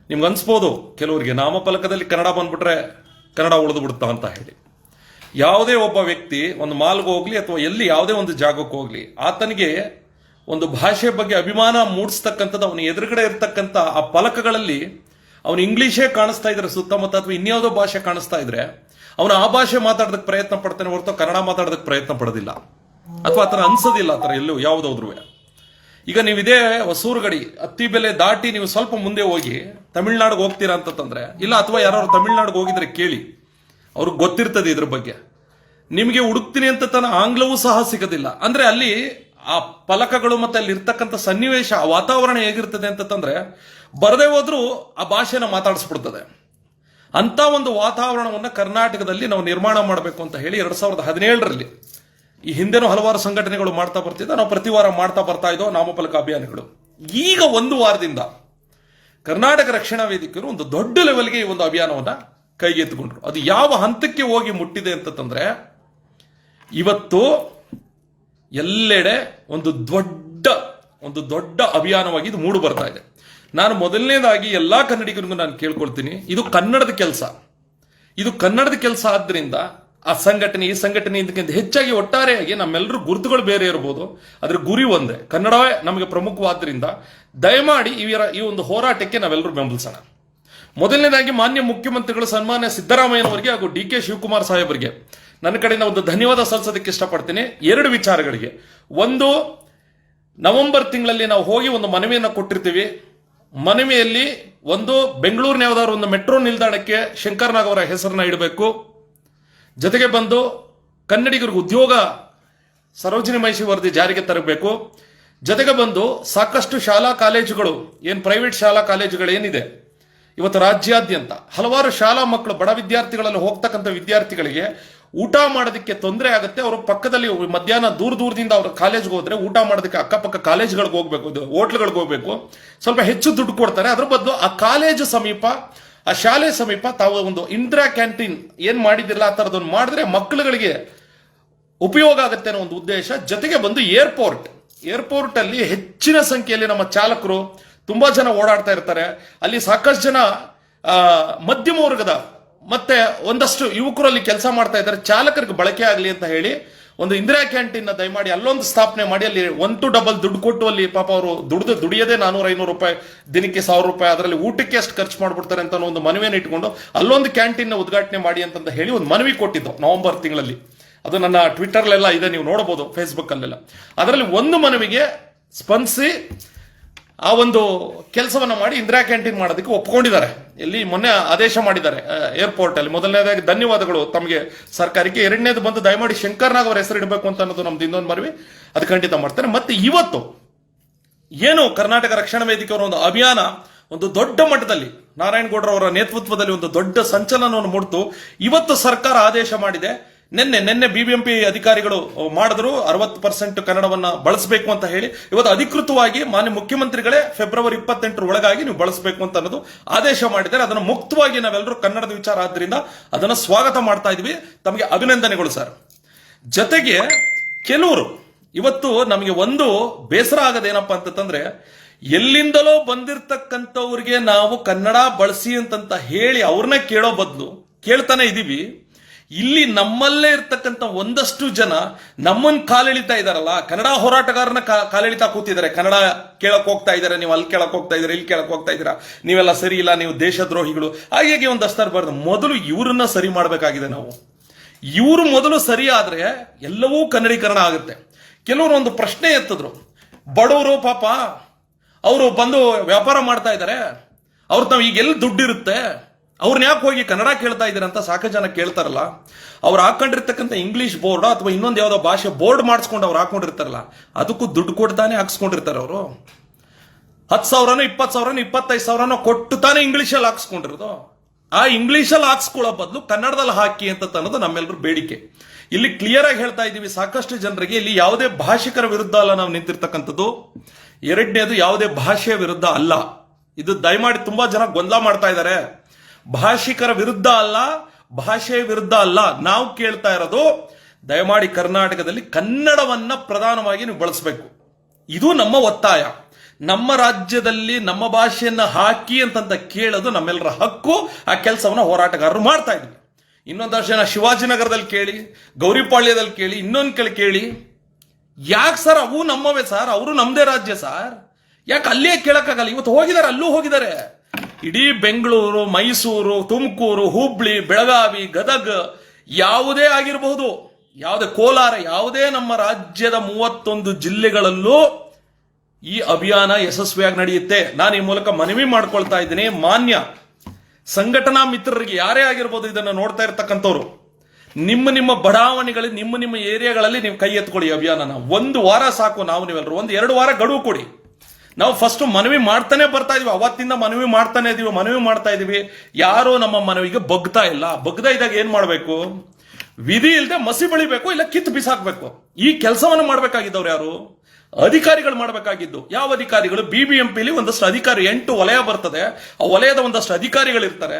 ನಿಮ್ಗೆ ಅನ್ಸ್ಬೋದು ಕೆಲವರಿಗೆ ನಾಮಫಲಕದಲ್ಲಿ ಕನ್ನಡ ಬಂದ್ಬಿಟ್ರೆ ಕನ್ನಡ ಉಳಿದು ಬಿಡುತ್ತಾ ಅಂತ ಹೇಳಿ. ಯಾವುದೇ ಒಬ್ಬ ವ್ಯಕ್ತಿ ಒಂದು ಮಾಲ್ಗೆ ಹೋಗ್ಲಿ ಅಥವಾ ಎಲ್ಲಿ ಯಾವುದೇ ಒಂದು ಜಾಗಕ್ಕೆ ಹೋಗ್ಲಿ, ಆತನಿಗೆ ಒಂದು ಭಾಷೆ ಬಗ್ಗೆ ಅಭಿಮಾನ ಮೂಡಿಸ್ತಕ್ಕಂಥದ್ದು ಅವನ ಎದುರುಗಡೆ ಇರ್ತಕ್ಕಂಥ ಆ ಫಲಕಗಳಲ್ಲಿ ಅವನು ಇಂಗ್ಲೀಷೇ ಕಾಣಿಸ್ತಾ ಇದ್ರೆ ಸುತ್ತಮುತ್ತ ಅಥವಾ ಇನ್ಯಾವುದೋ ಭಾಷೆ ಕಾಣಿಸ್ತಾ ಇದ್ರೆ ಅವನು ಆ ಭಾಷೆ ಮಾತಾಡೋದಕ್ಕೆ ಪ್ರಯತ್ನ ಪಡ್ತಾನೆ ಹೊರತು ಕನ್ನಡ ಮಾತಾಡೋದಕ್ಕೆ ಪ್ರಯತ್ನ ಪಡೋದಿಲ್ಲ, ಅಥವಾ ಆ ಥರ ಅನ್ಸೋದಿಲ್ಲ. ಆ ಥರ ಎಲ್ಲೂ ಯಾವುದಾದ್ರೂ. ಈಗ ನೀವು ಇದೇ ಹೊಸೂರುಗಡಿ ಅತ್ತಿಬೆಲೆ ದಾಟಿ ನೀವು ಸ್ವಲ್ಪ ಮುಂದೆ ಹೋಗಿ ತಮಿಳ್ನಾಡಿಗೆ ಹೋಗ್ತೀರಾ ಅಂತಂದ್ರೆ, ಇಲ್ಲ ಅಥವಾ ಯಾರು ತಮಿಳ್ನಾಡಿಗೆ ಹೋಗಿದ್ರೆ ಕೇಳಿ, ಅವ್ರಿಗೆ ಗೊತ್ತಿರ್ತದೆ ಇದ್ರ ಬಗ್ಗೆ. ನಿಮಗೆ ಹುಡುಕ್ತೀನಿ ಅಂತ ತನ್ನ ಆಂಗ್ಲವೂ ಸಹ ಸಿಗೋದಿಲ್ಲ. ಅಂದ್ರೆ ಅಲ್ಲಿ ಆ ಫಲಕಗಳು ಮತ್ತೆ ಅಲ್ಲಿ ಇರ್ತಕ್ಕಂಥ ಸನ್ನಿವೇಶ, ಆ ವಾತಾವರಣ ಹೇಗಿರ್ತದೆ ಅಂತಂದ್ರೆ ಬರದೇ ಹೋದ್ರೂ ಆ ಭಾಷೆನ ಮಾತಾಡಿಸ್ಬಿಡ್ತದೆ. ಅಂತ ಒಂದು ವಾತಾವರಣವನ್ನು ಕರ್ನಾಟಕದಲ್ಲಿ ನಾವು ನಿರ್ಮಾಣ ಮಾಡಬೇಕು ಅಂತ ಹೇಳಿ 2017ರಲ್ಲಿ ಈ ಹಿಂದೆನೂ ಹಲವಾರು ಸಂಘಟನೆಗಳು ಮಾಡ್ತಾ ಬರ್ತಿದ್ದ, ನಾವು ಪ್ರತಿ ವಾರ ಮಾಡ್ತಾ ಬರ್ತಾ ಇದ್ದೋ ನಾಮಫಲಕ ಅಭಿಯಾನಗಳು. ಈಗ ಒಂದು ವಾರದಿಂದ ಕರ್ನಾಟಕ ರಕ್ಷಣಾ ವೇದಿಕೆಯರು ಒಂದು ದೊಡ್ಡ ಲೆವೆಲ್ಗೆ ಈ ಒಂದು ಅಭಿಯಾನವನ್ನ ಕೈಗೆತ್ತಿಕೊಂಡ್ರು. ಅದು ಯಾವ ಹಂತಕ್ಕೆ ಹೋಗಿ ಮುಟ್ಟಿದೆ ಅಂತಂದ್ರೆ, ಇವತ್ತು ಎಲ್ಲೆಡೆ ಒಂದು ದೊಡ್ಡ ಅಭಿಯಾನವಾಗಿ ಇದು ಮೂಡು ಬರ್ತಾ ಇದೆ. ನಾನು ಮೊದಲನೇದಾಗಿ ಎಲ್ಲಾ ಕನ್ನಡಿಗರಿಗೂ ನಾನು ಕೇಳ್ಕೊಳ್ತೀನಿ, ಇದು ಕನ್ನಡದ ಕೆಲಸ ಆದ್ರಿಂದ ಆ ಸಂಘಟನೆ ಈ ಸಂಘಟನೆ ಇದಕ್ಕಿಂತ ಹೆಚ್ಚಾಗಿ ಒಟ್ಟಾರೆಯಾಗಿ ನಮ್ಮೆಲ್ಲರೂ ಗುರುತುಗಳು ಬೇರೆ ಇರಬಹುದು, ಅದ್ರ ಗುರಿ ಒಂದೇ, ಕನ್ನಡವೇ ನಮಗೆ ಪ್ರಮುಖವಾದ್ರಿಂದ ದಯಮಾಡಿ ಈ ಒಂದು ಹೋರಾಟಕ್ಕೆ ನಾವೆಲ್ಲರೂ ಬೆಂಬಲಿಸೋಣ. ಮೊದಲನೇದಾಗಿ ಮಾನ್ಯ ಮುಖ್ಯಮಂತ್ರಿಗಳು ಸನ್ಮಾನ್ಯ ಸಿದ್ದರಾಮಯ್ಯನವರಿಗೆ ಹಾಗೂ ಡಿ ಕೆ ಶಿವಕುಮಾರ್ ಸಾಹೇಬರಿಗೆ ನನ್ನ ಕಡೆಯಿಂದ ಒಂದು ಧನ್ಯವಾದ ಸಲ್ಲಿಸೋದಕ್ಕೆ ಇಷ್ಟಪಡ್ತೀನಿ. 2 ವಿಚಾರಗಳಿಗೆ. ಒಂದು, ನವೆಂಬರ್ ತಿಂಗಳಲ್ಲಿ ನಾವು ಹೋಗಿ ಒಂದು ಮನವಿಯನ್ನು ಕೊಟ್ಟಿರ್ತೀವಿ. ಮನವಿಯಲ್ಲಿ ಒಂದು ಬೆಂಗಳೂರಿನ ಯಾವ್ದಾದ್ರು ಒಂದು ಮೆಟ್ರೋ ನಿಲ್ದಾಣಕ್ಕೆ ಶಂಕರ್ನಾಗ್ ಅವರ ಹೆಸರನ್ನ ಇಡಬೇಕು. ಜೊತೆಗೆ ಬಂದು ಕನ್ನಡಿಗರಿಗೆ ಉದ್ಯೋಗ ಸರೋಜಿನಿ ಮಹಿಷಿ ವರದಿ ಜಾರಿಗೆ ತರಬೇಕು. ಜೊತೆಗೆ ಬಂದು ಸಾಕಷ್ಟು ಶಾಲಾ ಕಾಲೇಜುಗಳು, ಏನು ಪ್ರೈವೇಟ್ ಶಾಲಾ ಕಾಲೇಜುಗಳು ಏನಿದೆ ಇವತ್ತು ರಾಜ್ಯಾದ್ಯಂತ ಹಲವಾರು ಶಾಲಾ ಮಕ್ಕಳು, ಬಡ ವಿದ್ಯಾರ್ಥಿಗಳಲ್ಲಿ ಹೋಗ್ತಕ್ಕಂಥ ವಿದ್ಯಾರ್ಥಿಗಳಿಗೆ ಊಟ ಮಾಡೋದಕ್ಕೆ ತೊಂದರೆ ಆಗುತ್ತೆ. ಅವರು ಪಕ್ಕದಲ್ಲಿ ಮಧ್ಯಾಹ್ನ ದೂರದಿಂದ ಅವ್ರ ಕಾಲೇಜ್ಗೆ ಹೋದ್ರೆ ಊಟ ಮಾಡೋದಕ್ಕೆ ಅಕ್ಕಪಕ್ಕ ಕಾಲೇಜ್ಗಳಿಗೆ ಹೋಗ್ಬೇಕು, ಹೋಟ್ಲ್ಗಳಿಗೆ ಹೋಗ್ಬೇಕು, ಸ್ವಲ್ಪ ಹೆಚ್ಚು ದುಡ್ಡು ಕೊಡ್ತಾರೆ. ಅದ್ರ ಬದಲು ಆ ಕಾಲೇಜು ಸಮೀಪ, ಆ ಶಾಲೆ ಸಮೀಪ ತಾವು ಒಂದು ಇಂದಿರಾ ಕ್ಯಾಂಟೀನ್ ಏನ್ ಮಾಡಿದಿಲ್ಲ ಆ ಥರದೊಂದು ಮಾಡಿದ್ರೆ ಮಕ್ಕಳುಗಳಿಗೆ ಉಪಯೋಗ ಆಗುತ್ತೆ ಅನ್ನೋ ಒಂದು ಉದ್ದೇಶ. ಜೊತೆಗೆ ಬಂದು ಏರ್ಪೋರ್ಟ್ ಅಲ್ಲಿ ಹೆಚ್ಚಿನ ಸಂಖ್ಯೆಯಲ್ಲಿ ನಮ್ಮ ಚಾಲಕರು ತುಂಬಾ ಜನ ಓಡಾಡ್ತಾ ಇರ್ತಾರೆ. ಅಲ್ಲಿ ಸಾಕಷ್ಟು ಜನ ಮಧ್ಯಮ ವರ್ಗದ ಮತ್ತೆ ಒಂದಷ್ಟು ಯುವಕರು ಅಲ್ಲಿ ಕೆಲಸ ಮಾಡ್ತಾ ಇದ್ದಾರೆ. ಚಾಲಕರಿಗೆ ಬಳಕೆ ಆಗಲಿ ಅಂತ ಹೇಳಿ ಒಂದು ಇಂದಿರಾ ಕ್ಯಾಂಟೀನ್ ದಯಮಾಡಿ ಅಲ್ಲೊಂದು ಸ್ಥಾಪನೆ ಮಾಡಿ, ಅಲ್ಲಿ 1 to 2 ದುಡ್ಡು ಕೊಟ್ಟು ಅಲ್ಲಿ ಪಾಪ ಅವರು ದುಡಿಯದೆ 400-500 ರೂಪಾಯಿ ದಿನಕ್ಕೆ 1000 ರೂಪಾಯಿ, ಅದರಲ್ಲಿ ಊಟಕ್ಕೆ ಅಷ್ಟು ಖರ್ಚು ಮಾಡ್ಬಿಡ್ತಾರೆ ಅಂತ ಒಂದು ಮನವಿಯನ್ನು ಇಟ್ಕೊಂಡು ಅಲ್ಲೊಂದು ಕ್ಯಾಂಟೀನ್ ಉದ್ಘಾಟನೆ ಮಾಡಿ ಅಂತ ಹೇಳಿ ಒಂದು ಮನವಿ ಕೊಟ್ಟಿದ್ದು ನವೆಂಬರ್ ತಿಂಗಳಲ್ಲಿ. ಅದು ನನ್ನ ಟ್ವಿಟರ್ಲೆಲ್ಲ ಇದೆ, ನೀವು ನೋಡಬಹುದು, ಫೇಸ್ಬುಕ್ ಅಲ್ಲೆಲ್ಲ. ಅದರಲ್ಲಿ ಒಂದು ಮನವಿಗೆ ಸ್ಪಂದಿಸಿ ಆ ಒಂದು ಕೆಲಸವನ್ನ ಮಾಡಿ ಇಂದಿರಾ ಕ್ಯಾಂಟೀನ್ ಮಾಡೋದಕ್ಕೆ ಒಪ್ಕೊಂಡಿದ್ದಾರೆ. ಇಲ್ಲಿ ಮೊನ್ನೆ ಆದೇಶ ಮಾಡಿದ್ದಾರೆ ಏರ್ಪೋರ್ಟ್ ಅಲ್ಲಿ. ಮೊದಲನೇದಾಗಿ ಧನ್ಯವಾದಗಳು ತಮಗೆ ಸರ್ಕಾರಕ್ಕೆ. 2ನೇದು ಬಂದು ದಯಮಾಡಿ ಶಂಕರ್ನಾಗ್ ಅವರ ಹೆಸರು ಇಡಬೇಕು ಅಂತ ಅನ್ನೋದು ನಮ್ದು ಇನ್ನೊಂದು ಮನವಿ, ಅದು ಖಂಡಿತ ಮಾಡ್ತಾರೆ. ಮತ್ತೆ ಇವತ್ತು ಏನು ಕರ್ನಾಟಕ ರಕ್ಷಣಾ ವೇದಿಕೆಯವರ ಒಂದು ಅಭಿಯಾನ ಒಂದು ದೊಡ್ಡ ಮಟ್ಟದಲ್ಲಿ ನಾರಾಯಣಗೌಡರ ಅವರ ನೇತೃತ್ವದಲ್ಲಿ ಒಂದು ದೊಡ್ಡ ಸಂಚಲನವನ್ನು ಮೂಡಿತು. ಇವತ್ತು ಸರ್ಕಾರ ಆದೇಶ ಮಾಡಿದೆ. ನಿನ್ನೆ ಬಿಬಿಎಂಪಿ ಅಧಿಕಾರಿಗಳು ಮಾಡಿದ್ರು 60% ಕನ್ನಡವನ್ನ ಬಳಸಬೇಕು ಅಂತ ಹೇಳಿ. ಇವತ್ತು ಅಧಿಕೃತವಾಗಿ ಮಾನ್ಯ ಮುಖ್ಯಮಂತ್ರಿಗಳೇ ಫೆಬ್ರವರಿ 28 ಒಳಗಾಗಿ ನೀವು ಬಳಸಬೇಕು ಅಂತ ಅನ್ನೋದು ಆದೇಶ ಮಾಡಿದ್ದಾರೆ. ಅದನ್ನು ಮುಕ್ತವಾಗಿ ನಾವೆಲ್ಲರೂ ಕನ್ನಡದ ವಿಚಾರ ಆದ್ರಿಂದ ಅದನ್ನು ಸ್ವಾಗತ ಮಾಡ್ತಾ ಇದ್ವಿ. ತಮಗೆ ಅಭಿನಂದನೆಗಳು ಸರ್. ಜೊತೆಗೆ ಕೆಲವರು ಇವತ್ತು ನಮಗೆ ಒಂದು ಬೇಸರ ಆಗದೇನಪ್ಪ ಅಂತಂದ್ರೆ, ಎಲ್ಲಿಂದಲೋ ಬಂದಿರತಕ್ಕಂಥವ್ರಿಗೆ ನಾವು ಕನ್ನಡ ಬಳಸಿ ಅಂತ ಹೇಳಿ ಅವ್ರನ್ನ ಕೇಳೋ ಬದಲು ಕೇಳ್ತಾನೆ ಇದೀವಿ. ಇಲ್ಲಿ ನಮ್ಮಲ್ಲೇ ಇರ್ತಕ್ಕಂಥ ಒಂದಷ್ಟು ಜನ ನಮ್ಮನ್ನ ಕಾಲೆಳಿತಾ ಇದಾರಲ್ಲ, ಕನ್ನಡ ಹೋರಾಟಗಾರನ ಕಾಲೆಳಿತಾ ಕೂತಿದ್ದಾರೆ. ಕನ್ನಡ ಕೇಳಕ್ ಹೋಗ್ತಾ ಇದಾರೆ, ನೀವು ಅಲ್ಲಿ ಕೇಳಕ್ ಹೋಗ್ತಾ ಇದ್ದೀರಾ, ಇಲ್ಲಿ ಕೇಳಕ್ ಹೋಗ್ತಾ ಇದ್ದೀರಾ, ನೀವೆಲ್ಲ ಸರಿ ಇಲ್ಲ, ನೀವು ದೇಶದ್ರೋಹಿಗಳು, ಹಾಗೆ ಒಂದು ಅಸ್ತಾರ ಬರ್ದು. ಮೊದಲು ಇವ್ರನ್ನ ಸರಿ ಮಾಡಬೇಕಾಗಿದೆ ನಾವು. ಇವರು ಮೊದಲು ಸರಿ ಆದ್ರೆ ಎಲ್ಲವೂ ಕನ್ನಡೀಕರಣ ಆಗುತ್ತೆ. ಕೆಲವರು ಒಂದು ಪ್ರಶ್ನೆ ಎತ್ತಿದ್ರು, ಬಡವರು ಪಾಪ ಅವರು ಬಂದು ವ್ಯಾಪಾರ ಮಾಡ್ತಾ ಇದ್ದಾರೆ, ಅವ್ರು ತಾವು ಈಗ ಎಲ್ಲಿ ದುಡ್ಡಿರುತ್ತೆ, ಅವ್ರನ್ನ ಯಾಕೆ ಹೋಗಿ ಕನ್ನಡ ಕೇಳ್ತಾ ಇದ್ದೀರ ಅಂತ ಸಾಕಷ್ಟು ಜನ ಕೇಳ್ತಾರಲ್ಲ. ಅವ್ರು ಹಾಕೊಂಡಿರ್ತಕ್ಕಂಥ ಇಂಗ್ಲಿಷ್ ಬೋರ್ಡ್ ಅಥವಾ ಇನ್ನೊಂದು ಯಾವ್ದೋ ಭಾಷೆ ಬೋರ್ಡ್ ಮಾಡಿಸ್ಕೊಂಡು ಅವ್ರು ಹಾಕೊಂಡಿರ್ತಾರಲ್ಲ, ಅದಕ್ಕೂ ದುಡ್ಡು ಕೊಡ್ತಾನೆ ಹಾಕ್ಸ್ಕೊಂಡಿರ್ತಾರೆ. ಅವರು 10,000, 20,000, 25,000 ಕೊಟ್ಟು ತಾನೇ ಇಂಗ್ಲಿಷಲ್ಲಿ ಹಾಕ್ಸ್ಕೊಂಡಿರೋದು. ಆ ಇಂಗ್ಲಿಷಲ್ಲಿ ಹಾಕ್ಸ್ಕೊಳ್ಳೋ ಬದಲು ಕನ್ನಡದಲ್ಲಿ ಹಾಕಿ ಅಂತ ಅನ್ನೋದು ನಮ್ಮೆಲ್ಲರೂ ಬೇಡಿಕೆ. ಇಲ್ಲಿ ಕ್ಲಿಯರ್ ಆಗಿ ಹೇಳ್ತಾ ಇದ್ದೀವಿ ಸಾಕಷ್ಟು ಜನರಿಗೆ, ಇಲ್ಲಿ ಯಾವುದೇ ಭಾಷಿಕರ ವಿರುದ್ಧ ಅಲ್ಲ ನಾವು ನಿಂತಿರ್ತಕ್ಕಂಥದ್ದು. 2ನೇದು ಯಾವುದೇ ಭಾಷೆಯ ವಿರುದ್ಧ ಅಲ್ಲ. ಇದು ದಯಮಾಡಿ ತುಂಬಾ ಜನ ಗೊಂದಲ ಮಾಡ್ತಾ ಇದ್ದಾರೆ. ಭಾಷಿಕರ ವಿರುದ್ಧ ಅಲ್ಲ, ಭಾಷೆಯ ವಿರುದ್ಧ ಅಲ್ಲ. ನಾವು ಕೇಳ್ತಾ ಇರೋದು ದಯಮಾಡಿ ಕರ್ನಾಟಕದಲ್ಲಿ ಕನ್ನಡವನ್ನ ಪ್ರಧಾನವಾಗಿ ನೀವು ಬಳಸಬೇಕು. ಇದು ನಮ್ಮ ಒತ್ತಾಯ. ನಮ್ಮ ರಾಜ್ಯದಲ್ಲಿ ನಮ್ಮ ಭಾಷೆಯನ್ನ ಹಾಕಿ ಅಂತಂತ ಕೇಳೋದು ನಮ್ಮೆಲ್ಲರ ಹಕ್ಕು. ಆ ಕೆಲಸವನ್ನ ಹೋರಾಟಗಾರರು ಮಾಡ್ತಾ ಇದ್ವಿ. ಇನ್ನೊಂದಷ್ಟು ಜನ ಶಿವಾಜಿನಗರದಲ್ಲಿ ಕೇಳಿ, ಗೌರಿಪಾಳ್ಯದಲ್ಲಿ ಕೇಳಿ, ಇನ್ನೊಂದು ಕೇಳಿ. ಯಾಕೆ ಸರ್ ಅವು ನಮ್ಮವೇ ಸರ್, ಅವರು ನಮ್ದೇ ರಾಜ್ಯ ಸರ್, ಯಾಕೆ ಅಲ್ಲೇ ಕೇಳಕ್ಕಾಗಲ್ಲ? ಇವತ್ತು ಹೋಗಿದ್ದಾರೆ, ಅಲ್ಲೂ ಹೋಗಿದ್ದಾರೆ. ಇಡೀ ಬೆಂಗಳೂರು, ಮೈಸೂರು, ತುಮಕೂರು, ಹುಬ್ಳಿ, ಬೆಳಗಾವಿ, ಗದಗ, ಯಾವುದೇ ಆಗಿರಬಹುದು, ಯಾವುದೇ ಕೋಲಾರ, ಯಾವುದೇ ನಮ್ಮ ರಾಜ್ಯದ 31 ಜಿಲ್ಲೆಗಳಲ್ಲೂ ಈ ಅಭಿಯಾನ ಯಶಸ್ವಿಯಾಗಿ ನಡೆಯುತ್ತೆ. ನಾನು ಈ ಮೂಲಕ ಮನವಿ ಮಾಡ್ಕೊಳ್ತಾ ಇದ್ದೀನಿ, ಮಾನ್ಯ ಸಂಘಟನಾ ಮಿತ್ರರಿಗೆ, ಯಾರೇ ಆಗಿರ್ಬೋದು ಇದನ್ನು ನೋಡ್ತಾ ಇರ್ತಕ್ಕಂಥವ್ರು, ನಿಮ್ಮ ಬಡಾವಣೆಗಳಲ್ಲಿ, ನಿಮ್ಮ ಏರಿಯಾಗಳಲ್ಲಿ ನೀವು ಕೈ ಎತ್ಕೊಳ್ಳಿ ಅಭಿಯಾನನ. 1 ವಾರ ಸಾಕು. ನೀವೆಲ್ಲರೂ 1-2 ವಾರ ಗಡುವು ಕೊಡಿ. ನಾವು ಫಸ್ಟ್ ಮನವಿ ಮಾಡ್ತಾನೆ ಬರ್ತಾ ಇದೀವಿ, ಅವತ್ತಿಂದ ಮನವಿ ಮಾಡ್ತಾ ಇದೀವಿ. ಯಾರು ನಮ್ಮ ಮನವಿಗೆ ಬಗ್ತಾ ಇಲ್ಲ. ಬಗ್ತಾ ಇದ್ದಾಗ ಏನ್ ಮಾಡ್ಬೇಕು? ವಿಧಿ ಇಲ್ಲದೆ ಮಸಿ ಬಳಿಬೇಕು, ಇಲ್ಲ ಕಿತ್ತು ಬಿಸಾಕ್ಬೇಕು. ಈ ಕೆಲಸವನ್ನು ಮಾಡ್ಬೇಕಾಗಿದ್ದವ್ರು ಯಾರು? ಅಧಿಕಾರಿಗಳು ಮಾಡಬೇಕಾಗಿದ್ದು. ಯಾವ ಅಧಿಕಾರಿಗಳು? BBMPಲಿ ಒಂದಷ್ಟು ಅಧಿಕಾರಿ, 8 ವಲಯ ಬರ್ತದೆ. ಆ ವಲಯದ ಒಂದಷ್ಟು ಅಧಿಕಾರಿಗಳಿರ್ತಾರೆ,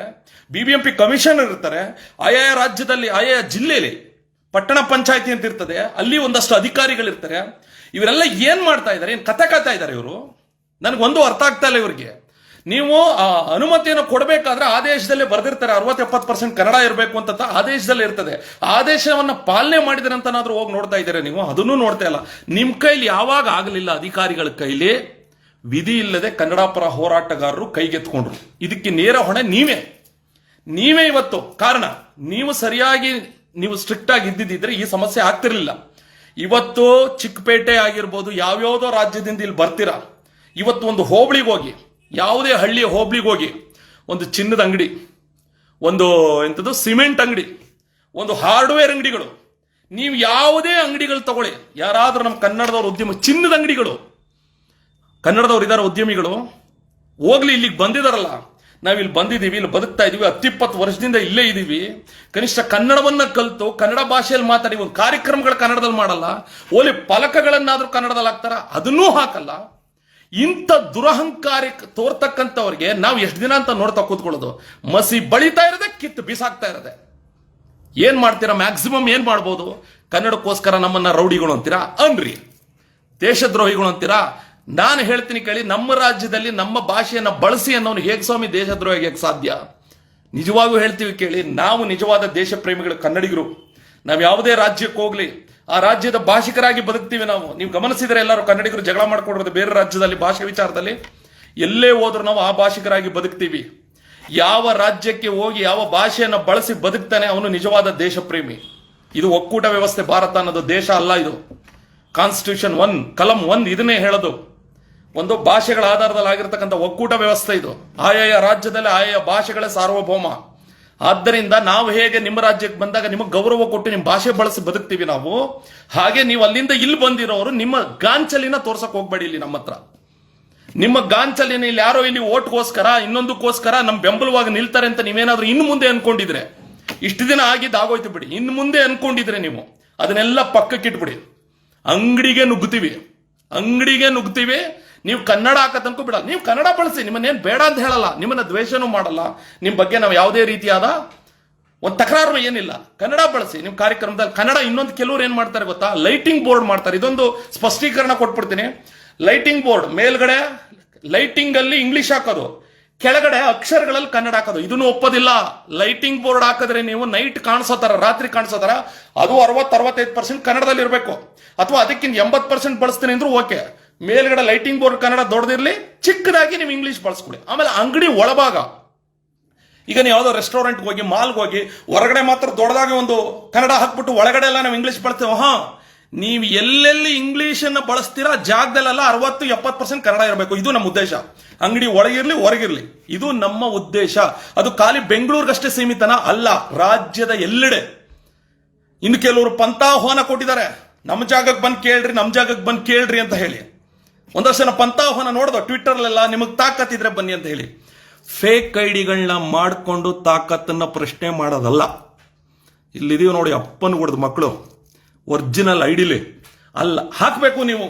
BBMP ಕಮಿಷನರ್ ಇರ್ತಾರೆ. ಆಯಾ ರಾಜ್ಯದಲ್ಲಿ, ಆಯಾ ಜಿಲ್ಲೆಯಲ್ಲಿ ಪಟ್ಟಣ ಪಂಚಾಯತಿ ಅಂತ ಇರ್ತದೆ, ಅಲ್ಲಿ ಒಂದಷ್ಟು ಅಧಿಕಾರಿಗಳಿರ್ತಾರೆ. ಇವರೆಲ್ಲ ಏನ್ ಮಾಡ್ತಾ ಇದ್ದಾರೆ? ಏನ್ ಕತೆ ಕಾಯ್ತಾ ಇದ್ದಾರೆ ಇವರು? ನನಗೊಂದು ಅರ್ಥ ಆಗ್ತಾ ಇಲ್ಲ ಇವರಿಗೆ. ನೀವು ಆ ಅನುಮತಿಯನ್ನು ಕೊಡಬೇಕಾದ್ರೆ ಆದೇಶದಲ್ಲೇ ಬರೆದಿರ್ತಾರೆ 60-70% ಕನ್ನಡ ಇರಬೇಕು ಅಂತ ಆದೇಶದಲ್ಲೇ ಇರ್ತದೆ. ಆದೇಶವನ್ನ ಪಾಲನೆ ಮಾಡಿದ್ರಂತನಾದ್ರೂ ಹೋಗಿ ನೋಡ್ತಾ ಇದ್ದೀರಾ ನೀವು? ಅದನ್ನು ನೋಡ್ತಾ ಇಲ್ಲ. ನಿಮ್ ಕೈಲಿ ಯಾವಾಗ ಆಗಲಿಲ್ಲ, ಅಧಿಕಾರಿಗಳ ಕೈಲಿ ವಿಧಿ ಇಲ್ಲದೆ ಕನ್ನಡ ಪರ ಹೋರಾಟಗಾರರು ಕೈಗೆತ್ಕೊಂಡ್ರು. ಇದಕ್ಕೆ ನೇರ ಹೊಣೆ ನೀವೇ ಇವತ್ತು ಕಾರಣ. ನೀವು ಸರಿಯಾಗಿ ಸ್ಟ್ರಿಕ್ಟ್ ಆಗಿ ಇದ್ದಿದ್ರೆ ಈ ಸಮಸ್ಯೆ ಆಗ್ತಿರ್ಲಿಲ್ಲ. ಇವತ್ತು ಚಿಕ್ಕಪೇಟೆ ಆಗಿರ್ಬೋದು, ಯಾವ್ಯಾವುದೋ ರಾಜ್ಯದಿಂದ ಇಲ್ಲಿ ಬರ್ತೀರಾ. ಇವತ್ತು ಒಂದು ಹೋಬಳಿಗೆ ಹೋಗಿ, ಯಾವುದೇ ಹಳ್ಳಿಯ ಹೋಬಳಿಗೆ ಹೋಗಿ, ಒಂದು ಚಿನ್ನದ ಅಂಗಡಿ, ಒಂದು ಸಿಮೆಂಟ್ ಅಂಗಡಿ, ಒಂದು ಹಾರ್ಡ್ವೇರ್ ಅಂಗಡಿಗಳು, ನೀವು ಯಾವುದೇ ಅಂಗಡಿಗಳು ತಗೊಳ್ಳಿ, ಯಾರಾದ್ರೂ ನಮ್ಮ ಕನ್ನಡದವ್ರ ಉದ್ಯಮ, ಚಿನ್ನದ ಅಂಗಡಿಗಳು, ಕನ್ನಡದವ್ರು ಇದಾರ ಉದ್ಯಮಿಗಳು, ಹೋಗ್ಲಿ, ಇಲ್ಲಿಗೆ ಬಂದಿದಾರಲ್ಲ, ನಾವಿಲ್ಲಿ ಬಂದಿದ್ದೀವಿ, ಇಲ್ಲಿ ಬದುಕ್ತಾ ಇದೀವಿ, 10-20 ವರ್ಷದಿಂದ ಇಲ್ಲೇ ಇದೀವಿ, ಕನಿಷ್ಠ ಕನ್ನಡವನ್ನ ಕಲಿತು ಕನ್ನಡ ಭಾಷೆಯಲ್ಲಿ ಮಾತಾಡಿ ಒಂದು ಕಾರ್ಯಕ್ರಮಗಳ ಕನ್ನಡದಲ್ಲಿ ಮಾಡಲ್ಲ, ಓಲಿ ಫಲಕಗಳನ್ನಾದ್ರೂ ಕನ್ನಡದಲ್ಲಿ ಹಾಕ್ತಾರ, ಅದನ್ನೂ ಹಾಕಲ್ಲ. ಇಂಥ ದುರಹಂಕಾರಕ್ಕೆ ತೋರ್ತಕ್ಕಂಥವ್ರಿಗೆ ನಾವು ಎಷ್ಟು ದಿನ ಅಂತ ನೋಡ್ತಾ ಕೂತ್ಕೊಳ್ಳೋದು? ಮಸಿ ಬಳಿತಾ ಇರದೆ, ಕಿತ್ತು ಬಿಸಾಕ್ತಾ ಇರದೆ. ಏನ್ ಮಾಡ್ತೀರಾ? ಮ್ಯಾಕ್ಸಿಮಮ್ ಏನ್ ಮಾಡ್ಬೋದು? ಕನ್ನಡಕ್ಕೋಸ್ಕರ ನಮ್ಮನ್ನ ರೌಡಿಗಳು ಅಂತೀರಾ? ಅನ್ರಿ, ದೇಶದ್ರೋಹಿಗಳು ಅಂತೀರಾ? ನಾನು ಹೇಳ್ತೀನಿ ಕೇಳಿ, ನಮ್ಮ ರಾಜ್ಯದಲ್ಲಿ ನಮ್ಮ ಭಾಷೆಯನ್ನ ಬಳಸಿ ಅನ್ನೋನು ಹೇಗೆ ಸ್ವಾಮಿ ದೇಶದ್ರೋಹಿ ಹೇಗೆ ಸಾಧ್ಯ? ನಿಜವಾಗೂ ಹೇಳ್ತೀವಿ ಕೇಳಿ, ನಾವು ನಿಜವಾದ ದೇಶ ಪ್ರೇಮಿಗಳು ಕನ್ನಡಿಗರು. ನಾವು ಯಾವುದೇ ರಾಜ್ಯಕ್ಕೆ ಹೋಗ್ಲಿ, ಆ ರಾಜ್ಯದ ಭಾಷಿಕರಾಗಿ ಬದುಕ್ತೀವಿ ನಾವು. ನೀವು ಗಮನಿಸಿದ್ರೆ ಎಲ್ಲರೂ ಕನ್ನಡಿಗರು ಜಗಳ ಮಾಡ್ಕೊಂಡಿರೋದು ಬೇರೆ ರಾಜ್ಯದಲ್ಲಿ ಭಾಷೆ ವಿಚಾರದಲ್ಲಿ. ಎಲ್ಲೇ ಹೋದ್ರು ನಾವು ಆ ಭಾಷಿಕರಾಗಿ ಬದುಕ್ತೀವಿ. ಯಾವ ರಾಜ್ಯಕ್ಕೆ ಹೋಗಿ ಯಾವ ಭಾಷೆಯನ್ನು ಬಳಸಿ ಬದುಕ್ತಾನೆ ಅವನು ನಿಜವಾದ ದೇಶ ಪ್ರೇಮಿ. ಇದು ಒಕ್ಕೂಟ ವ್ಯವಸ್ಥೆ. ಭಾರತ ಅನ್ನೋದು ದೇಶ ಅಲ್ಲ. ಇದು ಕಾನ್ಸ್ಟಿಟ್ಯೂಷನ್ 1 ಕಲಂ 1 ಇದನ್ನೇ ಹೇಳೋದು. ಒಂದು ಭಾಷೆಗಳ ಆಧಾರದಲ್ಲಿ ಆಗಿರ್ತಕ್ಕಂಥ ಒಕ್ಕೂಟ ವ್ಯವಸ್ಥೆ ಇದು. ಆಯಾಯ ರಾಜ್ಯದಲ್ಲಿ ಆಯಾಯ ಭಾಷೆಗಳೇ ಸಾರ್ವಭೌಮ. ಆದ್ದರಿಂದ ನಾವು ಹೇಗೆ ನಿಮ್ಮ ರಾಜ್ಯಕ್ಕೆ ಬಂದಾಗ ನಿಮಗೆ ಗೌರವ ಕೊಟ್ಟು ನಿಮ್ಮ ಭಾಷೆ ಬಳಸಿ ಬದುಕ್ತೀವಿ ನಾವು, ಹಾಗೆ ನೀವು ಅಲ್ಲಿಂದ ಇಲ್ಲಿ ಬಂದಿರೋರು ನಿಮ್ಮ ಗಾಂಚಲಿನ ತೋರ್ಸಕ್ ಹೋಗ್ಬೇಡಿ. ಇಲ್ಲಿ ನಮ್ಮ ಹತ್ರ ನಿಮ್ಮ ಗಾಂಚಲಿನ ಇಲ್ಲಿ ಯಾರೋ ಇಲ್ಲಿ ಓಟ್ಗೋಸ್ಕರ ಇನ್ನೊಂದಕ್ಕೋಸ್ಕರ ನಮ್ ಬೆಂಬಲವಾಗಿ ನಿಲ್ತಾರೆ ಅಂತ ನೀವೇನಾದ್ರೂ ಇನ್ನು ಮುಂದೆ ಅನ್ಕೊಂಡಿದ್ರೆ, ಇಷ್ಟು ದಿನ ಆಗೋಯ್ತು ಬಿಡಿ. ಇನ್ನು ಮುಂದೆ ಅನ್ಕೊಂಡಿದ್ರೆ ನೀವು ಅದನ್ನೆಲ್ಲ ಪಕ್ಕಕ್ಕಿಟ್ಬಿಡಿ. ಅಂಗಡಿಗೆ ನುಗ್ತೀವಿ. ನೀವು ಕನ್ನಡ ಹಾಕತನಕ ಬಿಡಲ್ಲ. ನೀವು ಕನ್ನಡ ಬಳಸಿ, ನಿಮ್ಮನ್ನೇನು ಬೇಡ ಅಂತ ಹೇಳಲ್ಲ, ನಿಮ್ಮನ್ನ ದ್ವೇಷನೂ ಮಾಡಲ್ಲ, ನಿಮ್ಮ ಬಗ್ಗೆ ನಾವು ಯಾವುದೇ ರೀತಿಯಾದ ಒಂದು ತಕರಾರು ಏನಿಲ್ಲ. ಕನ್ನಡ ಬಳಸಿ ನಿಮ್ಮ ಕಾರ್ಯಕ್ರಮದಲ್ಲಿ. ಕನ್ನಡ ಇನ್ನೊಂದು ಕೆಲವರು ಏನ್ ಮಾಡ್ತಾರೆ ಗೊತ್ತಾ? ಲೈಟಿಂಗ್ ಬೋರ್ಡ್ ಮಾಡ್ತಾರೆ. ಇದೊಂದು ಸ್ಪಷ್ಟೀಕರಣ ಕೊಟ್ಬಿಡ್ತೀನಿ. ಲೈಟಿಂಗ್ ಬೋರ್ಡ್ ಮೇಲ್ಗಡೆ ಲೈಟಿಂಗ್ ಅಲ್ಲಿ ಇಂಗ್ಲಿಷ್ ಹಾಕೋದು, ಕೆಳಗಡೆ ಅಕ್ಷರಗಳಲ್ಲಿ ಕನ್ನಡ ಹಾಕೋದು, ಇದನ್ನು ಒಪ್ಪೋದಿಲ್ಲ. ಲೈಟಿಂಗ್ ಬೋರ್ಡ್ ಹಾಕಿದ್ರೆ ನೀವು ನೈಟ್ ಕಾಣಿಸೋತಾರ, ರಾತ್ರಿ ಕಾಣಿಸೋತಾರ, ಅದು 60-65% ಕನ್ನಡದಲ್ಲಿ ಇರಬೇಕು. ಅಥವಾ ಅದಕ್ಕಿಂತ 80% ಬಳಸ್ತೀನಿ ಅಂದ್ರೂ ಓಕೆ. ಮೇಲ್ಗಡೆ ಲೈಟಿಂಗ್ ಬೋರ್ಡ್ ಕನ್ನಡ ದೊಡ್ಡದಿರ್ಲಿ, ಚಿಕ್ಕದಾಗಿ ನೀವು ಇಂಗ್ಲಿಷ್ ಬಳಸ್ಕೊಡಿ. ಆಮೇಲೆ ಅಂಗಡಿ ಒಳಭಾಗ, ಈಗ ನೀವು ಯಾವುದೋ ರೆಸ್ಟೋರೆಂಟ್ಗೆ ಹೋಗಿ, ಮಾಲ್ಗೆ ಹೋಗಿ, ಹೊರಗಡೆ ಮಾತ್ರ ದೊಡ್ಡದಾಗಿ ಒಂದು ಕನ್ನಡ ಹಾಕ್ಬಿಟ್ಟು ಒಳಗಡೆ ಎಲ್ಲ ನಾವು ಇಂಗ್ಲಿಷ್ ಬಳಸ್ತೇವೆ. ನೀವು ಎಲ್ಲೆಲ್ಲಿ ಇಂಗ್ಲಿಷ್ ಅನ್ನ ಬಳಸ್ತೀರಾ ಜಾಗದಲ್ಲೆಲ್ಲ 60-70% ಕನ್ನಡ ಇರಬೇಕು. ಇದು ನಮ್ಮ ಉದ್ದೇಶ. ಅಂಗಡಿ ಒಳಗಿರ್ಲಿ ಹೊರಗಿರ್ಲಿ, ಇದು ನಮ್ಮ ಉದ್ದೇಶ. ಅದು ಖಾಲಿ ಬೆಂಗಳೂರಿಗಷ್ಟೇ ಸೀಮಿತನ ಅಲ್ಲ, ರಾಜ್ಯದ ಎಲ್ಲೆಡೆ. ಇನ್ನು ಕೆಲವರು ಪಂಥಾಹ್ವಾನ ಕೊಟ್ಟಿದ್ದಾರೆ, ನಮ್ಮ ಜಾಗಕ್ಕೆ ಬಂದು ಕೇಳ್ರಿ ಅಂತ ಹೇಳಿ. ಒಂದಷ್ಟು ಜನ ಪಂಥಾಹ್ವಾನ ನೋಡ್ದೋ ಟ್ವಿಟ್ಟರ್ಲೆಲ್ಲ, ನಿಮಗೆ ತಾಕತ್ತಿದ್ರೆ ಬನ್ನಿ ಅಂತ ಹೇಳಿ. ಫೇಕ್ ಐಡಿಗಳನ್ನ ಮಾಡಿಕೊಂಡು ತಾಕತ್ತನ್ನ ಪ್ರಶ್ನೆ ಮಾಡೋದಲ್ಲ. ಇಲ್ಲಿದೀವಿ ನೋಡಿ, ಅಪ್ಪನ ಹೊಡೆದ ಮಕ್ಕಳು ಒರಿಜಿನಲ್ ಐಡಿಲಿ ಅಲ್ಲ ಹಾಕಬೇಕು. ನೀವು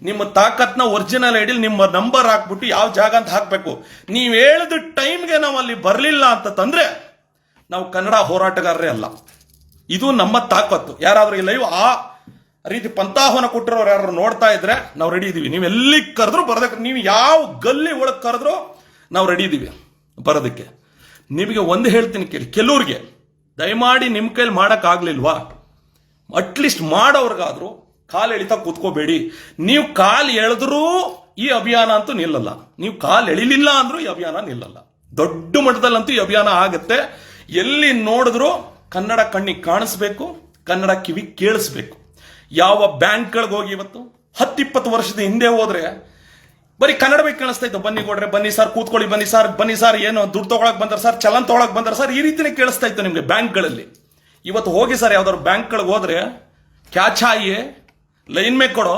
ನಿಮ್ಮ ತಾಕತ್ನ ಒರಿಜಿನಲ್ ಐಡಿಲಿ ನಿಮ್ಮ ನಂಬರ್ ಹಾಕ್ಬಿಟ್ಟು ಯಾವ ಜಾಗ ಅಂತ ಹಾಕಬೇಕು. ನೀವು ಹೇಳಿದ ಟೈಮ್ಗೆ ನಾವು ಅಲ್ಲಿ ಬರಲಿಲ್ಲ ಅಂತ ತಂದ್ರೆ ನಾವು ಕನ್ನಡ ಹೋರಾಟಗಾರರೇ ಅಲ್ಲ. ಇದು ನಮ್ಮ ತಾಕತ್ತು. ಯಾರಾದ್ರೂ ಲೈವ್ ರೀತಿ ಪಂಥಾಹ್ವಾನ ಕೊಟ್ಟಿರೋರು ಯಾರು ನೋಡ್ತಾ ಇದ್ರೆ ನಾವು ರೆಡಿ ಇದೀವಿ. ನೀವು ಎಲ್ಲಿ ಕರೆದ್ರು ಬರೋದಕ್ಕೆ, ನೀವು ಯಾವ ಗಲ್ಲಿ ಒಳಗೆ ಕರೆದ್ರು ನಾವು ರೆಡಿ ಇದೀವಿ ಬರೋದಕ್ಕೆ. ನಿಮಗೆ ಒಂದು ಹೇಳ್ತೀನಿ ಕೇಳಿ, ಕೆಲವ್ರಿಗೆ ದಯಮಾಡಿ ನಿಮ್ಮ ಕೈಲಿ ಮಾಡೋಕ್ಕಾಗ್ಲಿಲ್ವಾ, ಅಟ್ಲೀಸ್ಟ್ ಮಾಡೋರ್ಗಾದ್ರೂ ಕಾಲು ಎಳಿತಾ ಕೂತ್ಕೋಬೇಡಿ. ನೀವು ಕಾಲು ಎಳೆದ್ರೂ ಈ ಅಭಿಯಾನ ಅಂತೂ ನಿಲ್ಲಲ್ಲ, ನೀವು ಕಾಲು ಎಳಿಲಿಲ್ಲ ಅಂದ್ರೂ ಈ ಅಭಿಯಾನ ನಿಲ್ಲಲ್ಲ. ದೊಡ್ಡ ಮಟ್ಟದಲ್ಲಂತೂ ಈ ಅಭಿಯಾನ ಆಗುತ್ತೆ. ಎಲ್ಲಿ ನೋಡಿದ್ರು ಕನ್ನಡ ಕಣ್ಣಿಗೆ ಕಾಣಿಸ್ಬೇಕು, ಕನ್ನಡ ಕಿವಿ ಕೇಳಿಸ್ಬೇಕು. ಯಾವ ಬ್ಯಾಂಕ್ಗಳಿಗೆ ಹೋಗಿ ಇವತ್ತು 10-20 ವರ್ಷದ ಹಿಂದೆ ಹೋದ್ರೆ ಬರೀ ಕನ್ನಡ ಬೇಕು ಕಾಣಿಸ್ತಾ ಇತ್ತು. ಬನ್ನಿ ಕೊಡ್ರೆ, ಬನ್ನಿ ಸರ್ ಕೂತ್ಕೊಳ್ಳಿ, ಬನ್ನಿ ಸರ್ ಏನು ದುಡ್ಡು ತಗೊಳಕ್ ಬಂದಾರ ಸರ್, ಚಲನ್ ತಗೊಳಕ್ ಬಂದಾರ ಸರ್, ಈ ರೀತಿನೇ ಕೇಳಿಸ್ತಾ ಇತ್ತು ನಿಮ್ಗೆ ಬ್ಯಾಂಕ್ಗಳಲ್ಲಿ. ಇವತ್ತು ಹೋಗಿ ಸರ್ ಯಾವ್ದಾದ್ರು ಬ್ಯಾಂಕ್ಗಳಿಗೆ ಹೋದ್ರೆ ಕ್ಯಾ ಚಾಹಿಯೆ, ಲೈನ್ ಮೇ ಕೊಡೋ,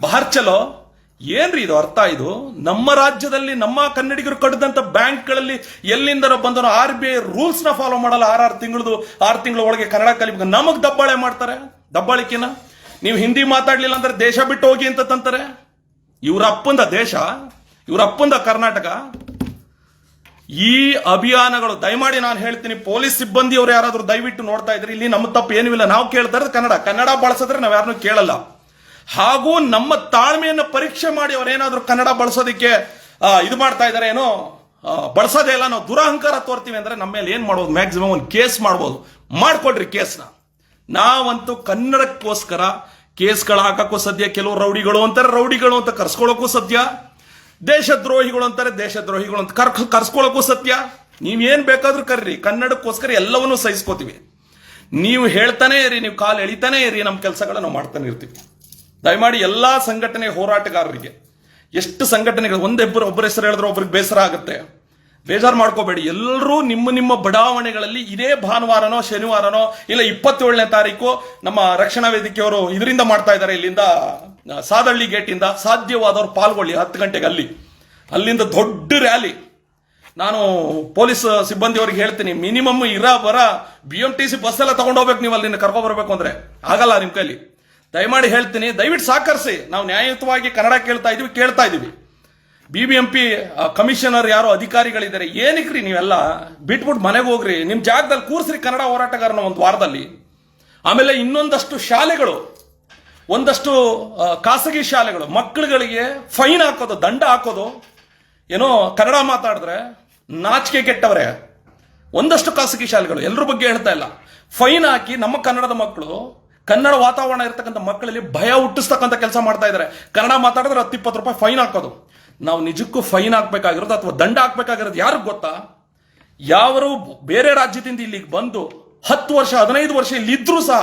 ಬಹಾರ್ ಚಲೋ, ಏನ್ರಿ ಇದು ಅರ್ಥ? ಇದು ನಮ್ಮ ರಾಜ್ಯದಲ್ಲಿ ನಮ್ಮ ಕನ್ನಡಿಗರು ಕಟ್ಟಿದಂತ ಬ್ಯಾಂಕ್ಗಳಲ್ಲಿ ಎಲ್ಲಿಂದನೋ ಬಂದನೋ RBI ರೂಲ್ಸ್ ನ ಫಾಲೋ ಮಾಡಲ್ಲ. 6 ತಿಂಗಳ ಒಳಗೆ ಕನ್ನಡ ಕಲಿಬೇಕು. ನಮಗ್ ದಬ್ಬಾಳೆ ಮಾಡ್ತಾರೆ. ದಬ್ಬಾಳಿಕೆನ ನೀವು ಹಿಂದಿ ಮಾತಾಡ್ಲಿಲ್ಲ ಅಂದ್ರೆ ದೇಶ ಬಿಟ್ಟು ಹೋಗಿ ಅಂತ ತಂತಾರೆ. ಇವ್ರ ಅಪ್ಪಂದ ದೇಶ, ಇವ್ರ ಅಪ್ಪಂದ ಕರ್ನಾಟಕ. ಈ ಅಭಿಯಾನಗಳು ದಯಮಾಡಿ ನಾನು ಹೇಳ್ತೀನಿ, ಪೊಲೀಸ್ ಸಿಬ್ಬಂದಿಯವರು ಯಾರಾದ್ರೂ ದಯವಿಟ್ಟು ನೋಡ್ತಾ ಇದ್ರಿ, ಇಲ್ಲಿ ನಮ್ಮ ತಪ್ಪು ಏನೂ ಇಲ್ಲ. ನಾವು ಕೇಳ್ತಾ ಇರೋದು ಕನ್ನಡ ಬಳಸಿದ್ರೆ ನಾವ್ ಯಾರನ್ನೂ ಕೇಳಲ್ಲ. ಹಾಗೂ ನಮ್ಮ ತಾಳ್ಮೆಯನ್ನು ಪರೀಕ್ಷೆ ಮಾಡಿ ಅವ್ರೇನಾದ್ರೂ ಕನ್ನಡ ಬಳಸೋದಕ್ಕೆ ಇದು ಮಾಡ್ತಾ ಇದಾರೆ, ಏನೋ ಬಳಸೋದೇ ಇಲ್ಲ, ನಾವು ದುರಹಂಕಾರ ತೋರ್ತೀವಿ ಅಂದ್ರೆ ನಮ್ಮ ಮೇಲೆ ಏನ್ ಮಾಡ್ಬೋದು, ಮ್ಯಾಕ್ಸಿಮಮ್ ಒಂದು ಕೇಸ್ ಮಾಡ್ಬೋದು. ಮಾಡ್ಕೊಡ್ರಿ ಕೇಸ್ನ. ನಾವಂತೂ ಕನ್ನಡಕ್ಕೋಸ್ಕರ ಕೇಸ್ಗಳು ಹಾಕಕ್ಕೂ ಸದ್ಯ, ಕೆಲವು ರೌಡಿಗಳು ಅಂತಾರೆ, ರೌಡಿಗಳು ಅಂತ ಕರ್ಸ್ಕೊಳ್ಳೋಕ್ಕೂ ಸದ್ಯ, ದೇಶದ್ರೋಹಿಗಳು ಅಂತಾರೆ, ದೇಶದ್ರೋಹಿಗಳು ಅಂತ ಕರ್ಸ್ಕೊಳ್ಳೋಕ್ಕೂ ಸತ್ಯ. ನೀವೇನ್ ಬೇಕಾದ್ರೂ ಕರ್ರಿ, ಕನ್ನಡಕ್ಕೋಸ್ಕರ ಎಲ್ಲವನ್ನೂ ಸಹಿಸ್ಕೋತೀವಿ. ನೀವು ಹೇಳ್ತಾನೆ ಇರಿ, ನೀವು ಕಾಲು ಎಳಿತಾನೆ ಇರಿ, ನಮ್ಮ ಕೆಲಸಗಳನ್ನ ನಾವು ಮಾಡ್ತಾನೆ ಇರ್ತೀವಿ. ದಯಮಾಡಿ ಎಲ್ಲಾ ಸಂಘಟನೆ ಹೋರಾಟಗಾರರಿಗೆ, ಎಷ್ಟು ಸಂಘಟನೆಗಳು ಒಬ್ಬರ ಹೆಸರು ಹೇಳಿದ್ರೆ ಒಬ್ರಿಗೆ ಬೇಸರ ಆಗುತ್ತೆ, ಬೇಜಾರು ಮಾಡ್ಕೋಬೇಡಿ. ಎಲ್ಲರೂ ನಿಮ್ಮ ಬಡಾವಣೆಗಳಲ್ಲಿ ಇದೇ ಭಾನುವಾರನೋ ಶನಿವಾರನೋ ಇಲ್ಲ 27ನೇ ತಾರೀಕು ನಮ್ಮ ರಕ್ಷಣಾ ವೇದಿಕೆಯವರು ಇದರಿಂದ ಮಾಡ್ತಾ ಇದ್ದಾರೆ, ಇಲ್ಲಿಂದ ಸಾದಳ್ಳಿ ಗೇಟಿಂದ ಸಾಧ್ಯವಾದವರು ಪಾಲ್ಗೊಳ್ಳಿ 10 ಗಂಟೆಗೆ. ಅಲ್ಲಿಂದ ದೊಡ್ಡ ರ್ಯಾಲಿ. ನಾನು ಪೊಲೀಸ್ ಸಿಬ್ಬಂದಿಯವ್ರಿಗೆ ಹೇಳ್ತೀನಿ, ಮಿನಿಮಮ್ ಬರ BMTC ಬಸ್ ಎಲ್ಲ ತಗೊಂಡು ಹೋಗ್ಬೇಕು, ನೀವು ಅಲ್ಲಿಂದ ಕರ್ಕೊ ಬರ್ಬೇಕು ಅಂದ್ರೆ ಆಗಲ್ಲ ನಿಮ್ ಕೈಲಿ. ದಯಮಾಡಿ ಹೇಳ್ತೀನಿ, ದಯವಿಟ್ಟು ಸಹಕರಿಸಿ. ನಾವು ನ್ಯಾಯಯುತವಾಗಿ ಕನ್ನಡ ಕೇಳ್ತಾ ಇದೀವಿ. BBMP ಕಮಿಷನರ್ ಯಾರೋ ಅಧಿಕಾರಿಗಳಿದ್ದಾರೆ, ಏನಕ್ರಿ ನೀವೆಲ್ಲ ಬಿಟ್ಬಿಟ್ಟು ಮನೆಗೆ ಹೋಗ್ರಿ, ನಿಮ್ ಜಾಗದಲ್ಲಿ ಕೂರ್ಸ್ರಿ ಕನ್ನಡ ಹೋರಾಟಗಾರನ ಒಂದು ವಾರದಲ್ಲಿ. ಆಮೇಲೆ ಇನ್ನೊಂದಷ್ಟು ಶಾಲೆಗಳು, ಒಂದಷ್ಟು ಖಾಸಗಿ ಶಾಲೆಗಳು ಮಕ್ಕಳುಗಳಿಗೆ ಫೈನ್ ಹಾಕೋದು, ದಂಡ ಹಾಕೋದು, ಏನೋ ಕನ್ನಡ ಮಾತಾಡಿದ್ರೆ ನಾಚಿಕೆ ಕೆಟ್ಟವರೇ. ಒಂದಷ್ಟು ಖಾಸಗಿ ಶಾಲೆಗಳು, ಎಲ್ಲರ ಬಗ್ಗೆ ಹೇಳ್ತಾ ಇಲ್ಲ, ಫೈನ್ ಹಾಕಿ ನಮ್ಮ ಕನ್ನಡದ ಮಕ್ಕಳು, ಕನ್ನಡ ವಾತಾವರಣ ಇರತಕ್ಕಂಥ ಮಕ್ಕಳಲ್ಲಿ ಭಯ ಹುಟ್ಟಿಸ್ತಕ್ಕಂಥ ಕೆಲಸ ಮಾಡ್ತಾ ಇದ್ದಾರೆ. ಕನ್ನಡ ಮಾತಾಡಿದ್ರೆ 10-20 ರೂಪಾಯಿ ಫೈನ್ ಹಾಕೋದು. ನಾವು ನಿಜಕ್ಕೂ ಫೈನ್ ಹಾಕ್ಬೇಕಾಗಿರೋದು ಅಥವಾ ದಂಡ ಹಾಕ್ಬೇಕಾಗಿರೋದು ಯಾರಿಗೆ ಗೊತ್ತಾ? ಯಾರು ಬೇರೆ ರಾಜ್ಯದಿಂದ ಇಲ್ಲಿಗೆ ಬಂದು 10 ವರ್ಷ 15 ವರ್ಷ ಇಲ್ಲಿ ಇದ್ರೂ ಸಹ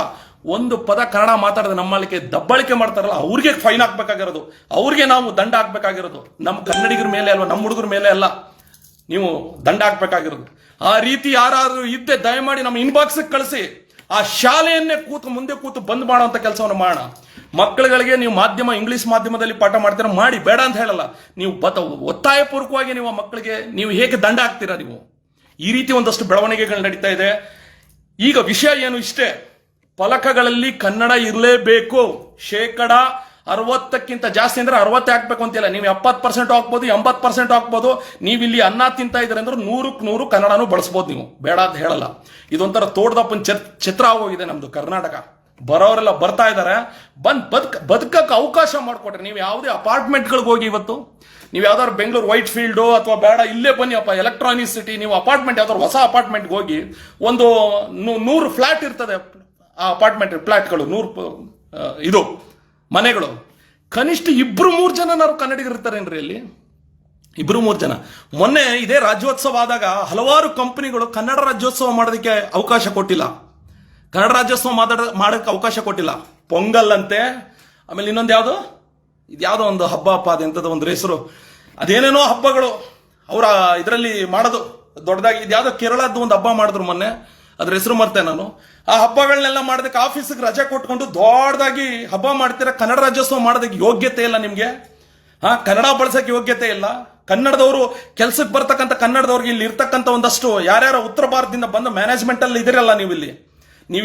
ಒಂದು ಪದ ಕನ್ನಡ ಮಾತಾಡದೆ ನಮ್ಮಲ್ಲಿಗೆ ದಬ್ಬಾಳಿಕೆ ಮಾಡ್ತಾರಲ್ಲ, ಅವ್ರಿಗೆ ಫೈನ್ ಹಾಕ್ಬೇಕಾಗಿರೋದು, ಅವ್ರಿಗೆ ನಾವು ದಂಡ ಹಾಕ್ಬೇಕಾಗಿರೋದು. ನಮ್ಮ ಕನ್ನಡಿಗರ ಮೇಲೆ ಅಲ್ವಾ, ನಮ್ಮ ಹುಡುಗರ ಮೇಲೆ ಅಲ್ಲ ನೀವು ದಂಡ ಹಾಕ್ಬೇಕಾಗಿರೋದು. ಆ ರೀತಿ ಯಾರಾದ್ರೂ ಇದ್ದೆ ದಯಮಾಡಿ ನಮ್ಮ ಇನ್ಬಾಕ್ಸ್ ಕಳಿಸಿ. ಆ ಶಾಲೆಯನ್ನೇ ಮುಂದೆ ಕೂತು ಬಂದ್ ಮಾಡುವಂತ ಕೆಲಸವನ್ನು ಮಾಡೋಣ. ಮಕ್ಕಳುಗಳಿಗೆ ನೀವು ಇಂಗ್ಲಿಷ್ ಮಾಧ್ಯಮದಲ್ಲಿ ಪಾಠ ಮಾಡ್ತೀರಾ ಮಾಡಿ, ಬೇಡ ಅಂತ ಹೇಳಲ್ಲ. ನೀವು ಒತ್ತಾಯಪೂರ್ವಕವಾಗಿ ನೀವು ಮಕ್ಕಳಿಗೆ ನೀವು ಹೇಗೆ ದಂಡ ಹಾಕ್ತೀರಾ? ನೀವು ಈ ರೀತಿ ಒಂದಷ್ಟು ಬೆಳವಣಿಗೆಗಳು ನಡೀತಾ ಇದೆ. ಈಗ ವಿಷಯ ಏನು ಇಷ್ಟೇ, ಫಲಕಗಳಲ್ಲಿ ಕನ್ನಡ ಇರಲೇಬೇಕು. 60% ಜಾಸ್ತಿ ಅಂದ್ರೆ 60 ಹಾಕ್ಬೇಕು ಅಂತಿಲ್ಲ. ನೀವು 70% ಹಾಕ್ಬೋದು, 80% ಹಾಕ್ಬೋದು. ನೀವು ಇಲ್ಲಿ ಅನ್ನ ತಿಂತಾ ಇದ್ರೆ ಅಂದ್ರೆ 100ಕ್ಕೆ 100 ಕನ್ನಡನೂ ಬಳಸ್ಬೋದು. ನೀವು ಬೇಡ ಅಂತ ಹೇಳಲ್ಲ. ಇದೊಂಥರ ತೋಟದಪ್ಪನ ಚಿತ್ರ ಆಗೋಗಿದೆ ನಮ್ದು ಕರ್ನಾಟಕ. ಬರೋರೆಲ್ಲ ಬರ್ತಾ ಇದಾರೆ, ಬದುಕಕ್ಕೆ ಅವಕಾಶ ಮಾಡಿಕೊಟ್ರೆ. ನೀವು ಯಾವುದೇ ಅಪಾರ್ಟ್ಮೆಂಟ್ಗಳಿಗೆ ಹೋಗಿ, ಇವತ್ತು ನೀವು ಯಾವ್ದಾದ್ರು ಬೆಂಗಳೂರು ವೈಟ್ ಫೀಲ್ಡು ಅಥವಾ ಬೇಡ ಇಲ್ಲೇ ಬನ್ನಿ ಅಪ್ಪ ಎಲೆಕ್ಟ್ರಾನಿಕ್ ಸಿಟಿ, ನೀವು ಅಪಾರ್ಟ್ಮೆಂಟ್ ಯಾವ್ದಾದ್ರು ಹೊಸ ಅಪಾರ್ಟ್ಮೆಂಟ್ಗೆ ಹೋಗಿ, ಒಂದು 100 ಫ್ಲಾಟ್ ಇರ್ತದೆ. ಆ ಅಪಾರ್ಟ್ಮೆಂಟ್ ಫ್ಲಾಟ್ಗಳು 100 ಮನೆಗಳು, ಕನಿಷ್ಠ 2-3 ಜನ ನಾವು ಕನ್ನಡಿಗರು ಇರ್ತಾರೇನ್ರಿ ಅಲ್ಲಿ? 2-3 ಜನ. ಮೊನ್ನೆ ಇದೇ ರಾಜ್ಯೋತ್ಸವ ಆದಾಗ ಹಲವಾರು ಕಂಪನಿಗಳು ಕನ್ನಡ ರಾಜ್ಯೋತ್ಸವ ಮಾಡೋದಕ್ಕೆ ಅವಕಾಶ ಕೊಟ್ಟಿಲ್ಲ, ಕನ್ನಡ ರಾಜ್ಯೋತ್ಸವ ಮಾಡೋದಕ್ಕೆ ಅವಕಾಶ ಕೊಟ್ಟಿಲ್ಲ. ಪೊಂಗಲ್ ಅಂತೆ, ಆಮೇಲೆ ಇನ್ನೊಂದು ಇದ್ಯಾವುದೋ ಒಂದು ಹಬ್ಬ ಅದೆಂಥದ್ದು ಒಂದು ಹೆಸರು, ಅದೇನೇನೋ ಹಬ್ಬಗಳು ಅವರ ಇದರಲ್ಲಿ ಮಾಡೋದು ದೊಡ್ಡದಾಗಿ. ಇದ್ಯಾವುದೋ ಕೇರಳದ್ದು ಒಂದು ಹಬ್ಬ ಮಾಡಿದ್ರು ಮೊನ್ನೆ, ಅದ್ರ ಹೆಸರು ಮರ್ತೆ ನಾನು. ಆ ಹಬ್ಬಗಳನ್ನೆಲ್ಲ ಮಾಡೋದಕ್ಕೆ ಆಫೀಸಿಗೆ ರಜೆ ಕೊಟ್ಕೊಂಡು ದೊಡ್ಡದಾಗಿ ಹಬ್ಬ ಮಾಡ್ತೀರಾ. ಕನ್ನಡ ರಾಜ್ಯೋತ್ಸವ ಮಾಡೋದಕ್ಕೆ ಯೋಗ್ಯತೆ ಇಲ್ಲ ನಿಮ್ಗೆ. ಕನ್ನಡ ಬಳಸಕ್ಕೆ ಯೋಗ್ಯತೆ ಇಲ್ಲ. ಕನ್ನಡದವರು ಕೆಲಸಕ್ಕೆ ಬರ್ತಕ್ಕಂಥ ಕನ್ನಡದವ್ರಿಗೆ ಇಲ್ಲಿ ಇರ್ತಕ್ಕಂಥ ಒಂದಷ್ಟು ಯಾರ್ಯಾರ ಉತ್ತರ ಭಾರತದಿಂದ ಬಂದ ಮ್ಯಾನೇಜ್ಮೆಂಟ್ ಅಲ್ಲಿ ಇದಿರಲ್ಲ, ನೀವು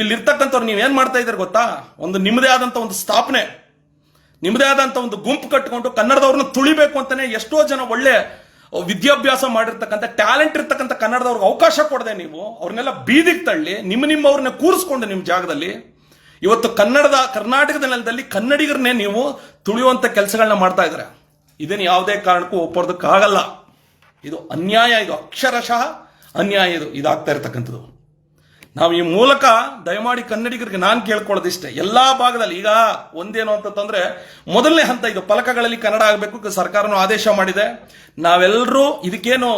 ಇಲ್ಲಿ ಇರ್ತಕ್ಕಂಥವ್ರು ನೀವೇನ್ ಮಾಡ್ತಾ ಇದ್ದೀರಿ ಗೊತ್ತಾ? ಒಂದು ನಿಮ್ಮದೇ ಆದಂತ ಒಂದು ಸ್ಥಾಪನೆ, ನಿಮ್ಮದೇ ಆದಂತ ಒಂದು ಗುಂಪು ಕಟ್ಕೊಂಡು ಕನ್ನಡದವ್ರನ್ನ ತುಳಿಬೇಕು ಅಂತಾನೆ ಎಷ್ಟೋ ಜನ ಒಳ್ಳೆ ವಿದ್ಯಾಭ್ಯಾಸ ಮಾಡಿರ್ತಕ್ಕಂಥ ಟ್ಯಾಲೆಂಟ್ ಇರ್ತಕ್ಕಂಥ ಕನ್ನಡದವ್ರಿಗೆ ಅವಕಾಶ ಕೊಡದೆ ನೀವು ಅವ್ರನ್ನೆಲ್ಲ ಬೀದಿಗೆ ತಳ್ಳಿ ನಿಮ್ಮವ್ರನ್ನ ಕೂರಿಸ್ಕೊಂಡು ನಿಮ್ಮ ಜಾಗದಲ್ಲಿ ಇವತ್ತು ಕರ್ನಾಟಕದ ನೆಲದಲ್ಲಿ ಕನ್ನಡಿಗರನ್ನೇ ನೀವು ತುಳಿಯುವಂತ ಕೆಲಸಗಳನ್ನ ಮಾಡ್ತಾ ಇದ್ದಾರೆ. ಇದನ್ನು ಯಾವುದೇ ಕಾರಣಕ್ಕೂ ಒಪ್ಪೋದಕ್ಕಾಗಲ್ಲ. ಇದು ಅನ್ಯಾಯ, ಇದು ಅಕ್ಷರಶಃ ಅನ್ಯಾಯ, ಇದಾಗ್ತಾ ಇರತಕ್ಕಂಥದ್ದು. ನಾವು ಈ ಮೂಲಕ ದಯಮಾಡಿ ಕನ್ನಡಿಗರಿಗೆ ನಾನು ಕೇಳ್ಕೊಳ್ಳೋದಿಷ್ಟೇ, ಎಲ್ಲಾ ಭಾಗದಲ್ಲಿ ಈಗ ಒಂದೇನು ಅಂತಂದ್ರೆ ಮೊದಲನೇ ಹಂತ ಇದು ಫಲಕಗಳಲ್ಲಿ ಕನ್ನಡ ಆಗಬೇಕು, ಸರ್ಕಾರನು ಆದೇಶ ಮಾಡಿದೆ. ನಾವೆಲ್ಲರೂ ಇದಕ್ಕೇನು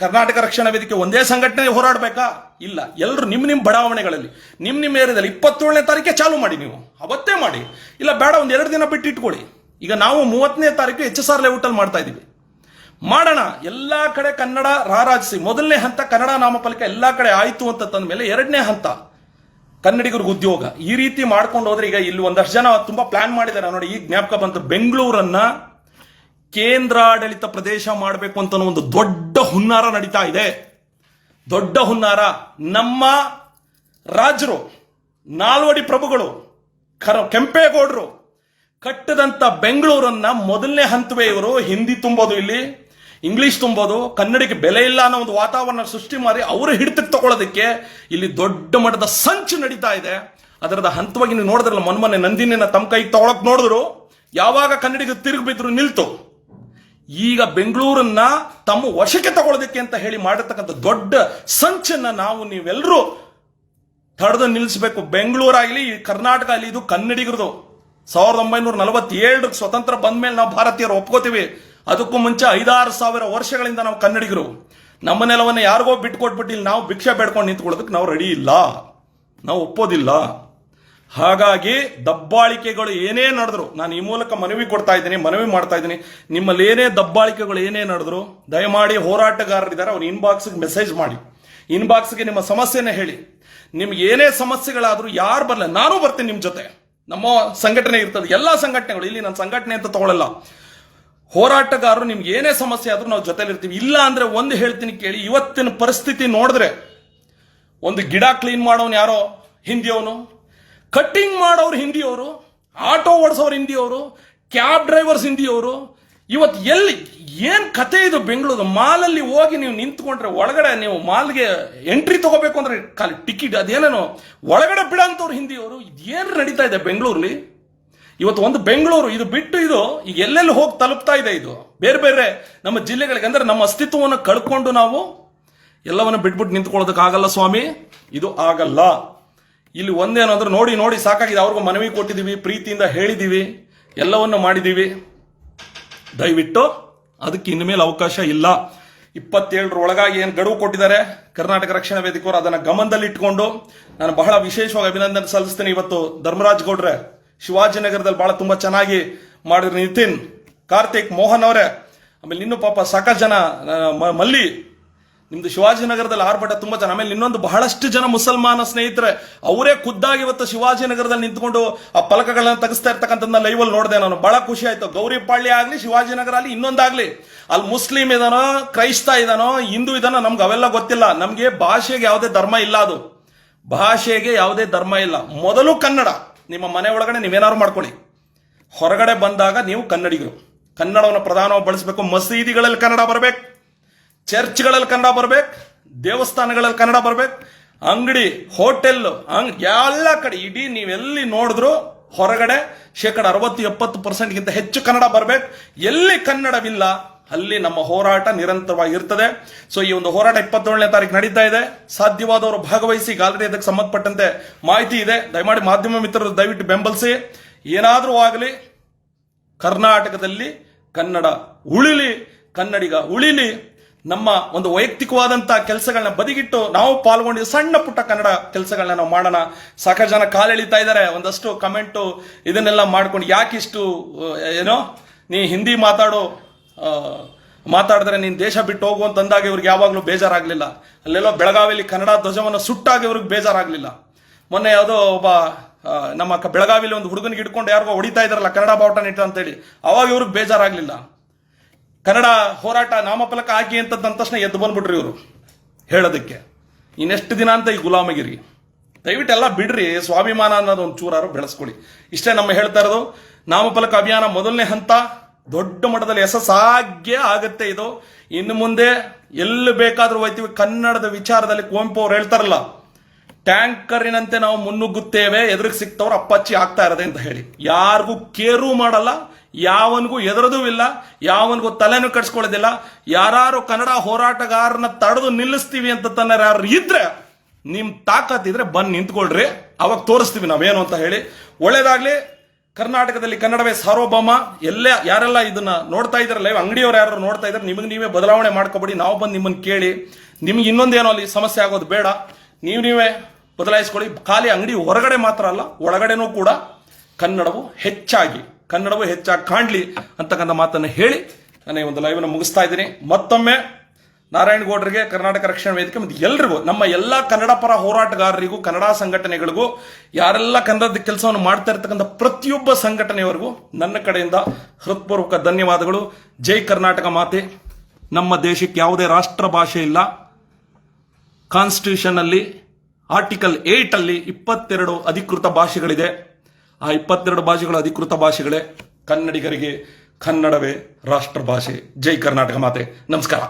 ಕರ್ನಾಟಕ ರಕ್ಷಣಾ ವೇದಿಕೆ ಒಂದೇ ಸಂಘಟನೆ ಹೋರಾಡಬೇಕಾ? ಇಲ್ಲ, ಎಲ್ಲರೂ ನಿಮ್ಮ ಬಡಾವಣೆಗಳಲ್ಲಿ ನಿಮ್ಮ ಏರಿಯಾದಲ್ಲಿ 27ನೇ ತಾರೀಕೆ ಚಾಲು ಮಾಡಿ, ನೀವು ಅವತ್ತೇ ಮಾಡಿ. ಇಲ್ಲ ಬೇಡ, ಒಂದು 2 ದಿನ ಬಿಟ್ಟು ಇಟ್ಕೊಳ್ಳಿ. ಈಗ ನಾವು 30ನೇ ತಾರೀಕು HSR ಲೇಔಟಲ್ಲಿ ಮಾಡ್ತಾ ಇದೀವಿ, ಮಾಡೋಣ. ಎಲ್ಲಾ ಕಡೆ ಕನ್ನಡ ರಾರಾಜಿಸಿ. ಮೊದಲನೇ ಹಂತ ಕನ್ನಡ ನಾಮಫಲಕ ಎಲ್ಲಾ ಕಡೆ ಆಯ್ತು ಅಂತ ತಂದ ಮೇಲೆ 2ನೇ ಹಂತ ಕನ್ನಡಿಗರಿಗೆ ಉದ್ಯೋಗ. ಈ ರೀತಿ ಮಾಡ್ಕೊಂಡು ಹೋದ್ರೆ ಈಗ ಇಲ್ಲಿ ಒಂದಷ್ಟು ಜನ ತುಂಬಾ ಪ್ಲಾನ್ ಮಾಡಿದ್ದಾರೆ ನೋಡಿ. ಈಗ ಜ್ಞಾಪಕ ಬಂತು, ಬೆಂಗಳೂರನ್ನ ಕೇಂದ್ರಾಡಳಿತ ಪ್ರದೇಶ ಮಾಡಬೇಕು ಅಂತ ಒಂದು ದೊಡ್ಡ ಹುನ್ನಾರ ನಡೀತಾ ಇದೆ. ದೊಡ್ಡ ಹುನ್ನಾರ. ನಮ್ಮ ರಾಜರು, ನಾಲ್ವಡಿ ಪ್ರಭುಗಳು, ಕೆಂಪೇಗೌಡರು ಕಟ್ಟದಂತ ಬೆಂಗಳೂರನ್ನ ಮೊದಲನೇ ಹಂತವೇ ಇವರು ಹಿಂದಿ ತುಂಬೋದು, ಇಲ್ಲಿ ಇಂಗ್ಲಿಷ್ ತುಂಬೋದು, ಕನ್ನಡಿಗೆ ಬೆಲೆ ಇಲ್ಲ ಅನ್ನೋ ಒಂದು ವಾತಾವರಣ ಸೃಷ್ಟಿ ಮಾಡಿ ಅವರು ಹಿಡಿತಕ್ಕೆ ತಗೊಳ್ಳೋದಕ್ಕೆ ಇಲ್ಲಿ ದೊಡ್ಡ ಮಟ್ಟದ ಸಂಚು ನಡೀತಾ ಇದೆ. ಅದರದ ಹಂತವಾಗಿ ನೀವು ನೋಡಿದ್ರಲ್ಲ, ಮೊನ್ನೆ ನಂದಿನಿನ ತಮ್ಮ ಕೈಗೆ ತಗೊಳಕ್ ನೋಡಿದ್ರು, ಯಾವಾಗ ಕನ್ನಡಿಗರು ತಿರುಗಿ ಬಿದ್ರು ನಿಲ್ತು. ಈಗ ಬೆಂಗಳೂರನ್ನ ತಮ್ಮ ವಶಕ್ಕೆ ತಗೊಳ್ಳೋದಕ್ಕೆ ಅಂತ ಹೇಳಿ ಮಾಡಿರ್ತಕ್ಕಂಥ ದೊಡ್ಡ ಸಂಚನ್ನ ನೀವೆಲ್ಲರೂ ತಡೆದು ನಿಲ್ಲಿಸಬೇಕು. ಬೆಂಗಳೂರಾಗಲಿ ಕರ್ನಾಟಕ ಆಗಲಿ ಇದು ಕನ್ನಡಿಗರದು. 1947 ಸ್ವತಂತ್ರ ಬಂದ ಮೇಲೆ ನಾವು ಭಾರತೀಯರು ಒಪ್ಕೋತೀವಿ. ಅದಕ್ಕೂ ಮುಂಚೆ 5,000-6,000 ವರ್ಷಗಳಿಂದ ನಾವು ಕನ್ನಡಿಗರು. ನಮ್ಮ ನೆಲವನ್ನು ಯಾರಿಗೋ ಬಿಟ್ಕೊಟ್ಬಿಟ್ಟು ಇಲ್ಲಿ ನಾವು ಭಿಕ್ಷೆ ಬೇಡ್ಕೊಂಡು ನಿಂತ್ಕೊಳ್ಳೋದಕ್ಕೆ ನಾವು ರೆಡಿ ಇಲ್ಲ, ನಾವು ಒಪ್ಪೋದಿಲ್ಲ. ಹಾಗಾಗಿ ದಬ್ಬಾಳಿಕೆಗಳು ಏನೇ ನಡೆದ್ರು, ನಾನು ಈ ಮೂಲಕ ಮನವಿ ಮಾಡ್ತಾ ಇದ್ದೀನಿ, ನಿಮ್ಮಲ್ಲಿ ಏನೇ ದಬ್ಬಾಳಿಕೆಗಳು ಏನೇ ನಡೆದ್ರು ದಯಮಾಡಿ ಹೋರಾಟಗಾರರಿದ್ದಾರೆ, ಅವ್ರ ಇನ್ಬಾಕ್ಸ್ಗೆ ಮೆಸೇಜ್ ಮಾಡಿ, ಇನ್ಬಾಕ್ಸ್ಗೆ ನಿಮ್ಮ ಸಮಸ್ಯೆನೇ ಹೇಳಿ. ನಿಮ್ಗೆ ಏನೇ ಸಮಸ್ಯೆಗಳಾದ್ರೂ ಯಾರು ಬರಲ್ಲ, ನಾನು ಬರ್ತೀನಿ ನಿಮ್ಮ ಜೊತೆ. ನಮ್ಮ ಸಂಘಟನೆ ಇರ್ತದೆ, ಎಲ್ಲಾ ಸಂಘಟನೆಗಳು, ಇಲ್ಲಿ ನನ್ನ ಸಂಘಟನೆ ಅಂತ ತಗೊಳ್ಳಲ್ಲ. ಹೋರಾಟಗಾರರು ನಿಮ್ಗೆ ಏನೇ ಸಮಸ್ಯೆ ಆದ್ರೂ ನಾವು ಜೊತೆಲಿರ್ತೀವಿ. ಇಲ್ಲ ಅಂದ್ರೆ ಒಂದು ಹೇಳ್ತೀನಿ ಕೇಳಿ, ಇವತ್ತಿನ ಪರಿಸ್ಥಿತಿ ನೋಡಿದ್ರೆ ಒಂದು ಗಿಡ ಕ್ಲೀನ್ ಮಾಡೋನು ಯಾರೋ ಹಿಂದಿಯವನು, ಕಟ್ಟಿಂಗ್ ಮಾಡೋರು ಹಿಂದಿಯವರು, ಆಟೋ ಓಡಿಸೋರು ಹಿಂದಿಯವರು, ಕ್ಯಾಬ್ ಡ್ರೈವರ್ಸ್ ಹಿಂದಿಯವರು. ಇವತ್ತು ಏನ್ ಕತೆ ಇದು? ಬೆಂಗಳೂರು ಮಾಲಲ್ಲಿ ಹೋಗಿ ನೀವು ನಿಂತ್ಕೊಂಡ್ರೆ ಒಳಗಡೆ ನೀವು ಮಾಲ್ಗೆ ಎಂಟ್ರಿ ತಗೋಬೇಕು ಅಂದ್ರೆ ಖಾಲಿ ಟಿಕೆಟ್ ಅದೇನೇನೋ ಒಳಗಡೆ ಬಿಡಂತವ್ರು ಹಿಂದಿಯವರು. ಇದೇನು ನಡೀತಾ ಇದೆ ಬೆಂಗಳೂರಲ್ಲಿ ಇವತ್ತು? ಒಂದು ಬೆಂಗಳೂರು ಇದು ಬಿಟ್ಟು ಇದು ಈಗ ಎಲ್ಲೆಲ್ಲಿ ಹೋಗಿ ತಲುಪ್ತಾ ಇದೆ. ಇದು ಬೇರೆ ಬೇರೆ ನಮ್ಮ ಜಿಲ್ಲೆಗಳಿಗೆ, ಅಂದ್ರೆ ನಮ್ಮ ಅಸ್ತಿತ್ವವನ್ನು ಕಳ್ಕೊಂಡು ನಾವು ಎಲ್ಲವನ್ನ ಬಿಟ್ಬಿಟ್ಟು ನಿಂತ್ಕೊಳ್ಳೋದಕ್ಕಾಗಲ್ಲ ಸ್ವಾಮಿ, ಇದು ಆಗಲ್ಲ. ಇಲ್ಲಿ ಒಂದೇನು ಅಂದ್ರೆ ನೋಡಿ ಸಾಕಾಗಿದೆ. ಅವ್ರಿಗೂ ಮನವಿ ಕೊಟ್ಟಿದ್ದೀವಿ, ಪ್ರೀತಿಯಿಂದ ಹೇಳಿದ್ದೀವಿ, ಎಲ್ಲವನ್ನು ಮಾಡಿದ್ದೀವಿ. ದಯವಿಟ್ಟು ಅದಕ್ಕೆ ಇನ್ಮೇಲೆ ಅವಕಾಶ ಇಲ್ಲ. 27 ಒಳಗಾಗಿ ಏನು ಗಡುವು ಕೊಟ್ಟಿದ್ದಾರೆ ಕರ್ನಾಟಕ ರಕ್ಷಣಾ ವೇದಿಕೆಯವರು, ಅದನ್ನ ಗಮನದಲ್ಲಿ ಇಟ್ಕೊಂಡು ನಾನು ಬಹಳ ವಿಶೇಷವಾಗಿ ಅಭಿನಂದನೆ ಸಲ್ಲಿಸ್ತೇನೆ. ಇವತ್ತು ಧರ್ಮರಾಜ್ ಗೌಡ್ರೆ ಶಿವಾಜಿನಗರದಲ್ಲಿ ಬಹಳ ತುಂಬಾ ಚೆನ್ನಾಗಿ ಮಾಡಿದ್ರು, ನಿತಿನ್, ಕಾರ್ತಿಕ್, ಮೋಹನ್ ಅವರೇ, ಆಮೇಲೆ ಇನ್ನು ಪಾಪ ಸಾಕಷ್ಟು ಜನ, ಮಲ್ಲಿ, ನಿಮ್ದು ಶಿವಾಜಿನಗರದಲ್ಲಿ ಆರ್ಭಟ ತುಂಬಾ ಜನ. ಆಮೇಲೆ ಇನ್ನೊಂದು ಬಹಳಷ್ಟು ಜನ ಮುಸಲ್ಮಾನ ಸ್ನೇಹಿತರೆ ಅವರೇ ಖುದ್ದಾಗಿ ಇವತ್ತು ಶಿವಾಜಿನಗರದಲ್ಲಿ ನಿಂತ್ಕೊಂಡು ಆ ಫಲಕಗಳನ್ನ ತೆಗೆಸ್ತಾ ಇರ್ತಕ್ಕಂಥದ್ದನ್ನ ಲೈವ್ ಅಲ್ಲಿ ನೋಡಿದೆ ನಾನು. ಬಹಳ ಖುಷಿ ಆಯ್ತು. ಗೌರಿಪಾಳ್ಯ ಆಗ್ಲಿ, ಶಿವಾಜಿನಗರ ಆಗ್ಲಿ, ಇನ್ನೊಂದಾಗ್ಲಿ, ಅಲ್ಲಿ ಮುಸ್ಲಿಂ ಇದಾನೋ, ಕ್ರೈಸ್ತ ಇದಾನೋ, ಹಿಂದೂ ಇದಾನೋ, ನಮ್ಗೆ ಅವೆಲ್ಲ ಗೊತ್ತಿಲ್ಲ. ನಮ್ಗೆ ಭಾಷೆಗೆ ಯಾವುದೇ ಧರ್ಮ ಇಲ್ಲ, ಅದು ಭಾಷೆಗೆ ಯಾವುದೇ ಧರ್ಮ ಇಲ್ಲ. ಮೊದಲು ಕನ್ನಡ. ನಿಮ್ಮ ಮನೆ ಒಳಗಡೆ ನೀವೇನಾದ್ರು ಮಾಡ್ಕೊಳ್ಳಿ, ಹೊರಗಡೆ ಬಂದಾಗ ನೀವು ಕನ್ನಡಿಗರು. ಕನ್ನಡವನ್ನು ಪ್ರಧಾನವಾಗಿ ಬಳಸಬೇಕು. ಮಸೀದಿಗಳಲ್ಲಿ ಕನ್ನಡ ಬರಬೇಕು, ಚರ್ಚ್ಗಳಲ್ಲಿ ಕನ್ನಡ ಬರ್ಬೇಕು, ದೇವಸ್ಥಾನಗಳಲ್ಲಿ ಕನ್ನಡ ಬರ್ಬೇಕು, ಅಂಗಡಿ, ಹೋಟೆಲ್, ಎಲ್ಲ ಕಡೆ ಇಡೀ ನೀವೆಲ್ಲಿ ನೋಡಿದ್ರು ಹೊರಗಡೆ 60-70% ಹೆಚ್ಚು ಕನ್ನಡ ಬರ್ಬೇಕು. ಎಲ್ಲಿ ಕನ್ನಡವಿಲ್ಲ ಅಲ್ಲಿ ನಮ್ಮ ಹೋರಾಟ ನಿರಂತರವಾಗಿರ್ತದೆ. ಸೊ ಈ ಒಂದು ಹೋರಾಟ 27ನೇ ತಾರೀಕು ನಡೀತಾ ಇದೆ. ಸಾಧ್ಯವಾದವರು ಭಾಗವಹಿಸಿ. ಆಲ್ರೆಡಿ ಅದಕ್ಕೆ ಸಂಬಂಧಪಟ್ಟಂತೆ ಮಾಹಿತಿ ಇದೆ. ದಯಮಾಡಿ ಮಾಧ್ಯಮ ಮಿತ್ರರು ದಯವಿಟ್ಟು ಬೆಂಬಲಿಸಿ. ಏನಾದರೂ ಆಗಲಿ ಕರ್ನಾಟಕದಲ್ಲಿ ಕನ್ನಡ ಉಳಿಲಿ, ಕನ್ನಡಿಗ ಉಳಿಲಿ. ನಮ್ಮ ಒಂದು ವೈಯಕ್ತಿಕವಾದಂತಹ ಕೆಲಸಗಳನ್ನ ಬದಿಗಿಟ್ಟು ನಾವು ಪಾಲ್ಗೊಂಡಿದ್ದು ಸಣ್ಣ ಪುಟ್ಟ ಕನ್ನಡ ಕೆಲಸಗಳನ್ನ ನಾವು ಮಾಡೋಣ. ಸಾಕಷ್ಟು ಜನ ಕಾಲೆಳಿತಾ ಇದ್ದಾರೆ, ಒಂದಷ್ಟು ಕಮೆಂಟು ಇದನ್ನೆಲ್ಲ ಮಾಡ್ಕೊಂಡು, ಯಾಕಿಷ್ಟು ಏನೋ ನೀ ಹಿಂದಿ ಮಾತಾಡಿದ್ರೆ ನೀನು ದೇಶ ಬಿಟ್ಟು ಹೋಗು ಅಂತಂದಾಗ ಇವ್ರಿಗೆ ಯಾವಾಗಲೂ ಬೇಜಾರಾಗಲಿಲ್ಲ. ಅಲ್ಲೆಲ್ಲೋ ಬೆಳಗಾವಿಯಲ್ಲಿ ಕನ್ನಡ ಧ್ವಜವನ್ನು ಸುಟ್ಟಾಗ ಇವ್ರಿಗೆ ಬೇಜಾರಾಗಲಿಲ್ಲ. ಮೊನ್ನೆ ಯಾವುದೋ ಒಬ್ಬ ನಮ್ಮ ಬೆಳಗಾವಿಯಲ್ಲಿ ಒಂದು ಹುಡುಗನಿಗೆ ಹಿಡ್ಕೊಂಡು ಯಾರಿಗೋ ಹೊಡಿತಾ ಇದ್ರಲ್ಲ ಕನ್ನಡ ಬಾವುಟ ಇಟ್ಟು ಅಂತೇಳಿ, ಅವಾಗ ಇವ್ರಿಗೆ ಬೇಜಾರಾಗಲಿಲ್ಲ. ಕನ್ನಡ ಹೋರಾಟ ನಾಮಫಲಕ ಹಾಕಿ ಅಂತ ತಕ್ಷಣ ಎದ್ದು ಬಂದ್ಬಿಟ್ರಿ ಇವರು ಹೇಳೋದಕ್ಕೆ. ಇನ್ನೆಷ್ಟು ದಿನ ಅಂತ ಈ ಗುಲಾಮಗಿರಿ? ದಯವಿಟ್ಟು ಎಲ್ಲ ಬಿಡ್ರಿ, ಸ್ವಾಭಿಮಾನ ಅನ್ನೋದು ಒಂದು ಚೂರಾರು ಬೆಳೆಸ್ಕೊಳ್ಳಿ. ಇಷ್ಟೇ ನಮ್ಮ ಹೇಳ್ತಾ ಇರೋದು. ನಾಮಫಲಕ ಅಭಿಯಾನ ಮೊದಲನೇ ಹಂತ ದೊಡ್ಡ ಮಟ್ಟದಲ್ಲಿ ಯಶಸ್ಸಾಗೇ ಆಗುತ್ತೆ. ಇದು ಇನ್ನು ಮುಂದೆ ಎಲ್ಲಿ ಬೇಕಾದ್ರೂ ಹೋಯ್ತೀವಿ. ಕನ್ನಡದ ವಿಚಾರದಲ್ಲಿ ಕುವೆಂಪು ಅವ್ರು ಹೇಳ್ತಾರಲ್ಲ, ಟ್ಯಾಂಕರಿನಂತೆ ನಾವು ಮುನ್ನುಗ್ಗುತ್ತೇವೆ, ಎದುರಿಗೆ ಸಿಕ್ತವ್ರು ಅಪ್ಪಚ್ಚಿ ಆಗ್ತಾ ಇರದೆ ಅಂತ ಹೇಳಿ. ಯಾರಿಗೂ ಕೇರೂ ಮಾಡಲ್ಲ, ಯಾವನಿಗೂ ಎದುರದೂ ಇಲ್ಲ, ಯಾವನಿಗೂ ತಲೆನೂ ಕಟ್ಸ್ಕೊಳ್ಳೋದಿಲ್ಲ. ಯಾರು ಕನ್ನಡ ಹೋರಾಟಗಾರನ ತಡೆದು ನಿಲ್ಲಿಸ್ತೀವಿ ಅಂತ ತನ್ನ ಯಾರು ಇದ್ರೆ, ನಿಮ್ ತಾಕತ್ತಿದ್ರೆ ಬಂದು ನಿಂತ್ಕೊಳ್ರಿ, ಅವಾಗ ತೋರಿಸ್ತೀವಿ ನಾವೇನು ಅಂತ ಹೇಳಿ. ಒಳ್ಳೇದಾಗ್ಲಿ. ಕರ್ನಾಟಕದಲ್ಲಿ ಕನ್ನಡವೇ ಸಾರ್ವಭೌಮ. ಎಲ್ಲೇ ಯಾರೆಲ್ಲ ಇದನ್ನ ನೋಡ್ತಾ ಇದ್ದಾರೆ, ಲೈವ್ ಅಂಗಡಿಯವ್ರು ಯಾರು ನೋಡ್ತಾ ಇದ್ದಾರೆ, ನಿಮಗೆ ನೀವೇ ಬದಲಾವಣೆ ಮಾಡ್ಕೊಬೇಡಿ. ನಾವು ಬಂದು ನಿಮ್ಮನ್ನು ಕೇಳಿ, ನಿಮ್ಗೆ ಇನ್ನೊಂದೇನೋ ಅಲ್ಲಿ ಸಮಸ್ಯೆ ಆಗೋದು ಬೇಡ, ನೀವೇ ಬದಲಾಯಿಸ್ಕೊಳ್ಳಿ. ಖಾಲಿ ಅಂಗಡಿ ಹೊರಗಡೆ ಮಾತ್ರ ಅಲ್ಲ, ಒಳಗಡೆನೂ ಕೂಡ ಕನ್ನಡವು ಹೆಚ್ಚಾಗಿ ಕಾಣ್ಲಿ ಅಂತಕ್ಕಂಥ ಮಾತನ್ನು ಹೇಳಿ ನಾನು ಈ ಒಂದು ಲೈವ್ನ ಮುಗಿಸ್ತಾ ಇದ್ದೀನಿ. ಮತ್ತೊಮ್ಮೆ ನಾರಾಯಣಗೌಡರಿಗೆ, ಕರ್ನಾಟಕ ರಕ್ಷಣಾ ವೇದಿಕೆ ಮತ್ತು ಎಲ್ರಿಗೂ, ನಮ್ಮ ಎಲ್ಲ ಕನ್ನಡ ಪರ ಹೋರಾಟಗಾರರಿಗೂ, ಕನ್ನಡ ಸಂಘಟನೆಗಳಿಗೂ, ಯಾರೆಲ್ಲ ಕನ್ನಡದ ಕೆಲಸವನ್ನು ಮಾಡ್ತಾ ಇರ್ತಕ್ಕಂಥ ಪ್ರತಿಯೊಬ್ಬ ಸಂಘಟನೆಯವರೆಗೂ ನನ್ನ ಕಡೆಯಿಂದ ಹೃತ್ಪೂರ್ವಕ ಧನ್ಯವಾದಗಳು. ಜೈ ಕರ್ನಾಟಕ ಮಾತೆ. ನಮ್ಮ ದೇಶಕ್ಕೆ ಯಾವುದೇ ರಾಷ್ಟ್ರ ಭಾಷೆ ಇಲ್ಲ. ಕಾನ್ಸ್ಟಿಟ್ಯೂಷನ್ ಅಲ್ಲಿ ಆರ್ಟಿಕಲ್ 8 ಅಲ್ಲಿ 22 ಅಧಿಕೃತ ಭಾಷೆಗಳಿದೆ. ಆ 22 ಭಾಷೆಗಳು ಅಧಿಕೃತ ಭಾಷೆಗಳೇ. ಕನ್ನಡಿಗರಿಗೆ ಕನ್ನಡವೇ ರಾಷ್ಟ್ರ ಭಾಷೆ. ಜೈ ಕರ್ನಾಟಕ ಮಾತೆ. ನಮಸ್ಕಾರ.